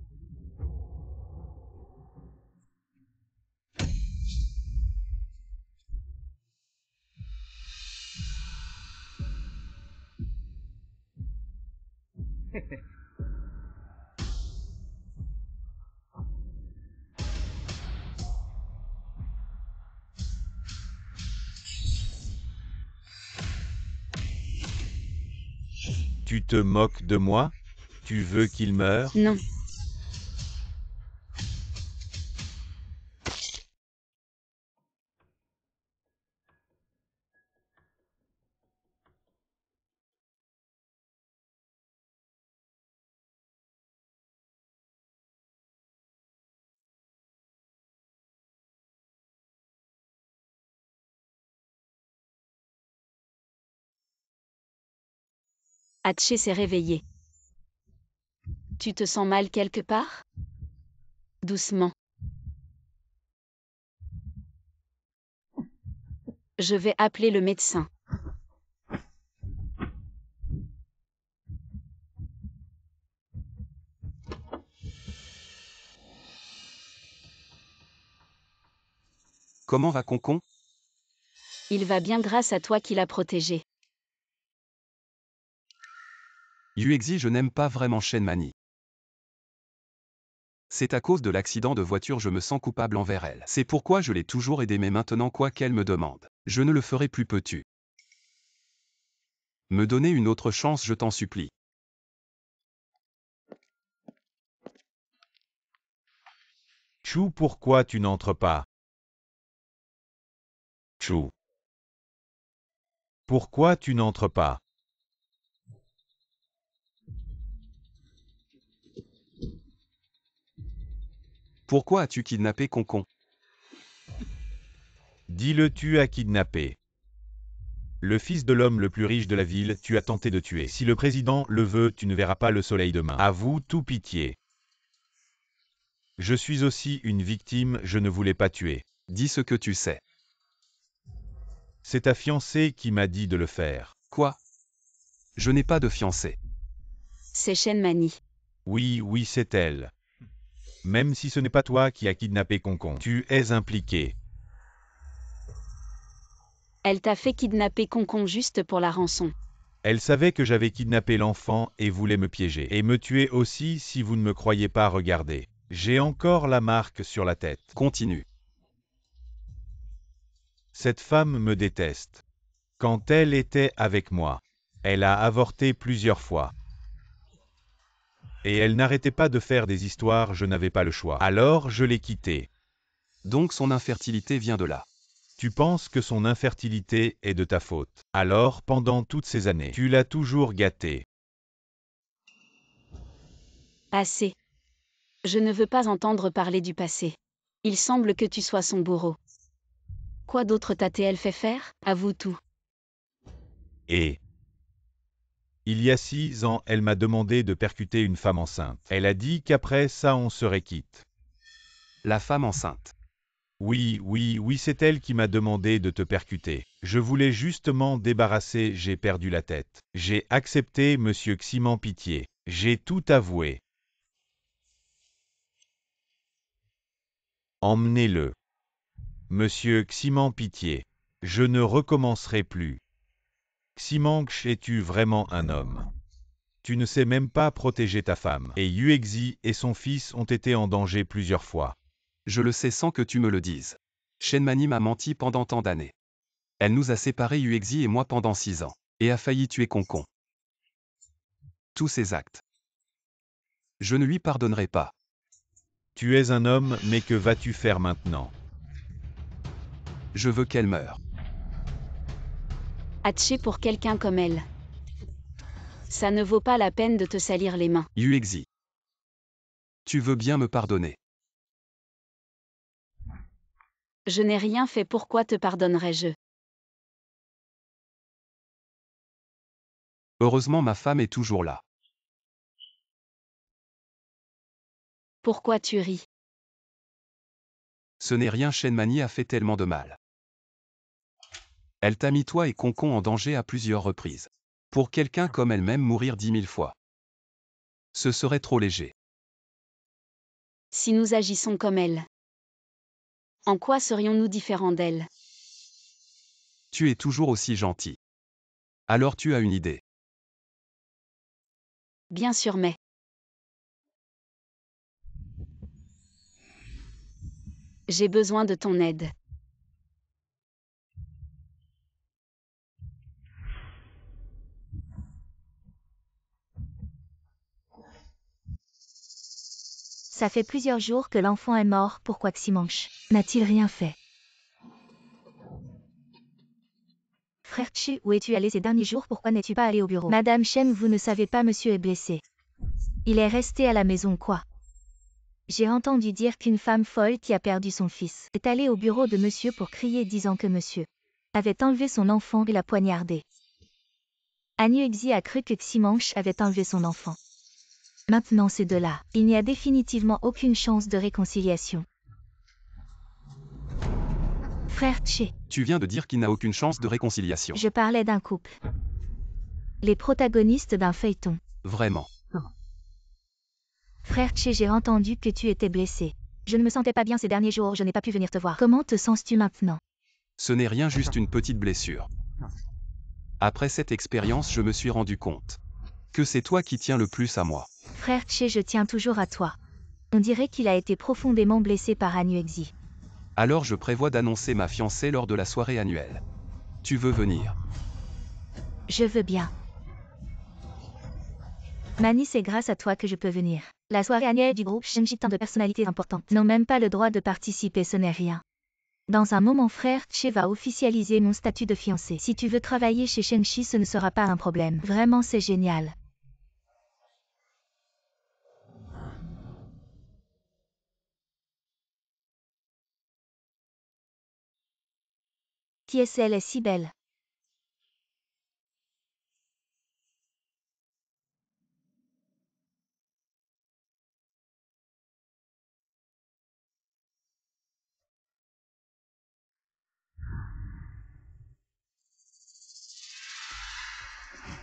Tu te moques de moi? Tu veux qu'il meure? Non. Hatché s'est réveillé. Tu te sens mal quelque part? Doucement. Je vais appeler le médecin. Comment va Concon? Il va bien grâce à toi qui l'as protégé. Yuexi, je n'aime pas vraiment Shenmani. C'est à cause de l'accident de voiture je me sens coupable envers elle. C'est pourquoi je l'ai toujours aidée mais maintenant quoi qu'elle me demande, je ne le ferai plus peux-tu me donner une autre chance je t'en supplie. Chou, pourquoi tu n'entres pas? Chou. Pourquoi tu n'entres pas? Pourquoi as-tu kidnappé Concon? Dis-le, tu as kidnappé le fils de l'homme le plus riche de la ville, tu as tenté de tuer. Si le président le veut, tu ne verras pas le soleil demain. Avoue tout pitié. Je suis aussi une victime, je ne voulais pas tuer. Dis ce que tu sais. C'est ta fiancée qui m'a dit de le faire. Quoi? Je n'ai pas de fiancée. C'est Shen Mani. Oui, oui, c'est elle. Même si ce n'est pas toi qui as kidnappé Concon, tu es impliqué. Elle t'a fait kidnapper Concon juste pour la rançon. Elle savait que j'avais kidnappé l'enfant et voulait me piéger. Et me tuer aussi si vous ne me croyez pas, regardez. J'ai encore la marque sur la tête. Continue. Cette femme me déteste. Quand elle était avec moi, elle a avorté plusieurs fois. Et elle n'arrêtait pas de faire des histoires, je n'avais pas le choix. Alors je l'ai quittée. Donc son infertilité vient de là. Tu penses que son infertilité est de ta faute. Alors, pendant toutes ces années, tu l'as toujours gâtée. Assez. Je ne veux pas entendre parler du passé. Il semble que tu sois son bourreau. Quoi d'autre t'a-t-elle fait faire? Avoue tout. Et il y a 6 ans, elle m'a demandé de percuter une femme enceinte. Elle a dit qu'après ça, on serait quitte. La femme enceinte. Oui, oui, oui, c'est elle qui m'a demandé de te percuter. Je voulais justement débarrasser, j'ai perdu la tête. J'ai accepté, monsieur Ximan Pitié. J'ai tout avoué. Emmenez-le. Monsieur Ximan Pitié. Je ne recommencerai plus. Ximanx, es-tu vraiment un homme? Tu ne sais même pas protéger ta femme. Et Yuexi et son fils ont été en danger plusieurs fois. Je le sais sans que tu me le dises. Shen Mani m'a menti pendant tant d'années. Elle nous a séparés Yuexi et moi pendant 6 ans, et a failli tuer Concon. Tous ces actes. Je ne lui pardonnerai pas. Tu es un homme, mais que vas-tu faire maintenant? Je veux qu'elle meure. Hatché pour quelqu'un comme elle. Ça ne vaut pas la peine de te salir les mains. Yuexi. Tu veux bien me pardonner. Je n'ai rien fait, pourquoi te pardonnerais-je? Heureusement ma femme est toujours là. Pourquoi tu ris? Ce n'est rien, Shen Mani a fait tellement de mal. Elle t'a mis toi et Concon en danger à plusieurs reprises. Pour quelqu'un comme elle-même mourir 10 000 fois. Ce serait trop léger. Si nous agissons comme elle, en quoi serions-nous différents d'elle? Tu es toujours aussi gentil. Alors tu as une idée. Bien sûr, mais j'ai besoin de ton aide. Ça fait plusieurs jours que l'enfant est mort, pourquoi Ximanx n'a-t-il rien fait? Frère Chu, où es-tu allé ces derniers jours? Pourquoi n'es-tu pas allé au bureau? Madame Shen, vous ne savez pas, monsieur est blessé. Il est resté à la maison quoi? J'ai entendu dire qu'une femme folle qui a perdu son fils est allée au bureau de monsieur pour crier disant que monsieur avait enlevé son enfant et l'a poignardé. Yuexi a cru que Ximanx avait enlevé son enfant. Maintenant ces deux-là, il n'y a définitivement aucune chance de réconciliation. Frère Che, Tu viens de dire qu'il n'a aucune chance de réconciliation. je parlais d'un couple. Les protagonistes d'un feuilleton. Vraiment. Frère Che, j'ai entendu que tu étais blessé. Je ne me sentais pas bien ces derniers jours, je n'ai pas pu venir te voir. Comment te sens-tu maintenant? Ce n'est rien, juste une petite blessure. Après cette expérience, je me suis rendu compte que c'est toi qui tiens le plus à moi. Frère Che, je tiens toujours à toi. On dirait qu'il a été profondément blessé par Anuexi. Alors je prévois d'annoncer ma fiancée lors de la soirée annuelle. Tu veux venir? Je veux bien. Mani, c'est grâce à toi que je peux venir. La soirée annuelle du groupe Shenji, tant de personnalités importantes n'ont même pas le droit de participer, ce n'est rien. Dans un moment, frère Che va officialiser mon statut de fiancé. Si tu veux travailler chez Shenji, ce ne sera pas un problème. Vraiment, c'est génial. Qui est-ce? Elle est si belle.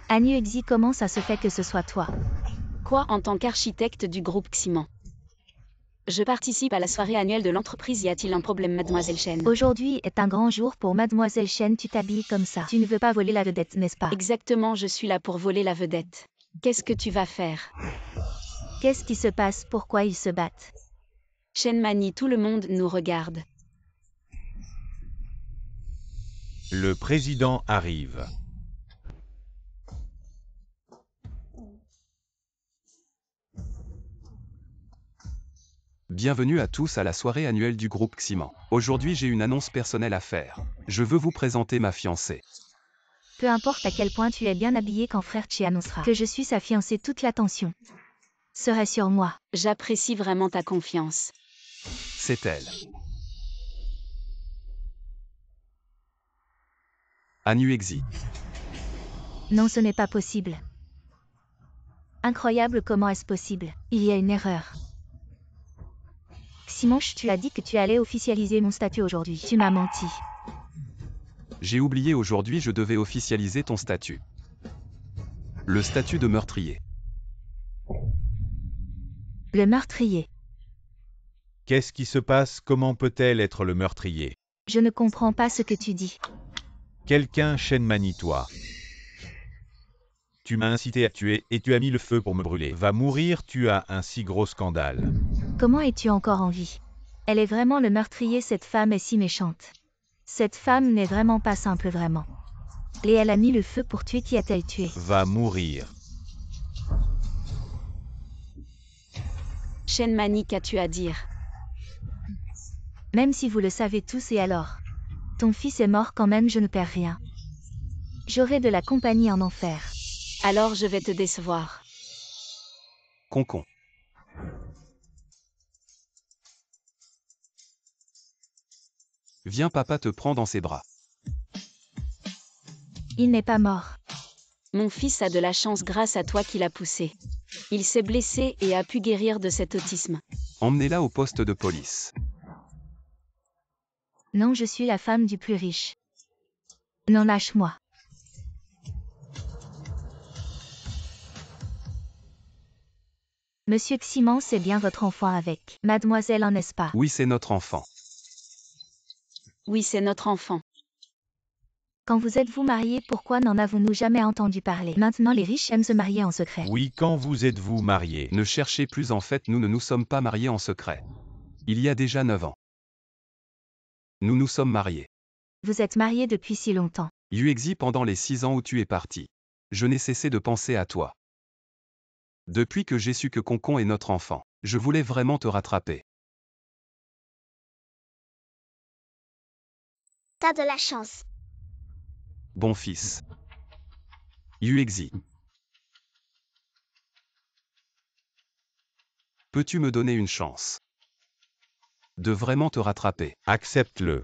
Anuexi, comment ça se fait que ce soit toi? Quoi, en tant qu'architecte du groupe Ximan? Je participe à la soirée annuelle de l'entreprise. Y a-t-il un problème, mademoiselle Chen? Aujourd'hui est un grand jour pour mademoiselle Chen, tu t'habilles comme ça. Tu ne veux pas voler la vedette, n'est-ce pas? Exactement, je suis là pour voler la vedette. Qu'est-ce que tu vas faire? Qu'est-ce qui se passe? Pourquoi ils se battent? Chen Mani, tout le monde nous regarde. Le président arrive. Bienvenue à tous à la soirée annuelle du groupe Ximan. Aujourd'hui j'ai une annonce personnelle à faire. Je veux vous présenter ma fiancée. Peu importe à quel point tu es bien habillé, quand frère Che annoncera que je suis sa fiancée, toute l'attention serait sur moi. J'apprécie vraiment ta confiance. C'est elle. Anuexi. Non, ce n'est pas possible. Incroyable, comment est-ce possible? Il y a une erreur. Ximanche, tu as dit que tu allais officialiser mon statut aujourd'hui. Tu m'as menti. J'ai oublié, aujourd'hui je devais officialiser ton statut. Le statut de meurtrier. Le meurtrier. Qu'est-ce qui se passe? Comment peut-elle être le meurtrier? Je ne comprends pas ce que tu dis. Quelqu'un Shenmani, toi. Tu m'as incité à tuer et tu as mis le feu pour me brûler. Va mourir, tu as un si gros scandale. Comment es-tu encore en vie? Elle est vraiment le meurtrier, cette femme est si méchante. Cette femme n'est vraiment pas simple, vraiment. Et elle a mis le feu pour tuer. Qui a-t-elle tué? Va mourir. Chen Mani, qu'as-tu à dire? Même si vous le savez tous, et alors? Ton fils est mort quand même, je ne perds rien. J'aurai de la compagnie en enfer. Alors je vais te décevoir. Concon. Viens, papa te prend dans ses bras. Il n'est pas mort. Mon fils a de la chance grâce à toi qui l'a poussé. Il s'est blessé et a pu guérir de cet autisme. Emmenez-la au poste de police. Non, je suis la femme du plus riche. Non, lâche-moi. Monsieur Ximan, c'est bien votre enfant avec mademoiselle, en n'est-ce pas? Oui, c'est notre enfant. Oui, c'est notre enfant. Quand vous êtes-vous mariés, pourquoi n'en avons-nous jamais entendu parler? Maintenant, les riches aiment se marier en secret. Oui, quand vous êtes-vous marié? Ne cherchez plus, en fait, nous ne nous sommes pas mariés en secret. Il y a déjà 9 ans. Nous nous sommes mariés. Vous êtes mariés depuis si longtemps. Yuexi, pendant les 6 ans où tu es parti, je n'ai cessé de penser à toi. Depuis que j'ai su que Concon est notre enfant, je voulais vraiment te rattraper. T'as de la chance. Bon fils. Yuexi. Peux-tu me donner une chance de vraiment te rattraper? Accepte-le.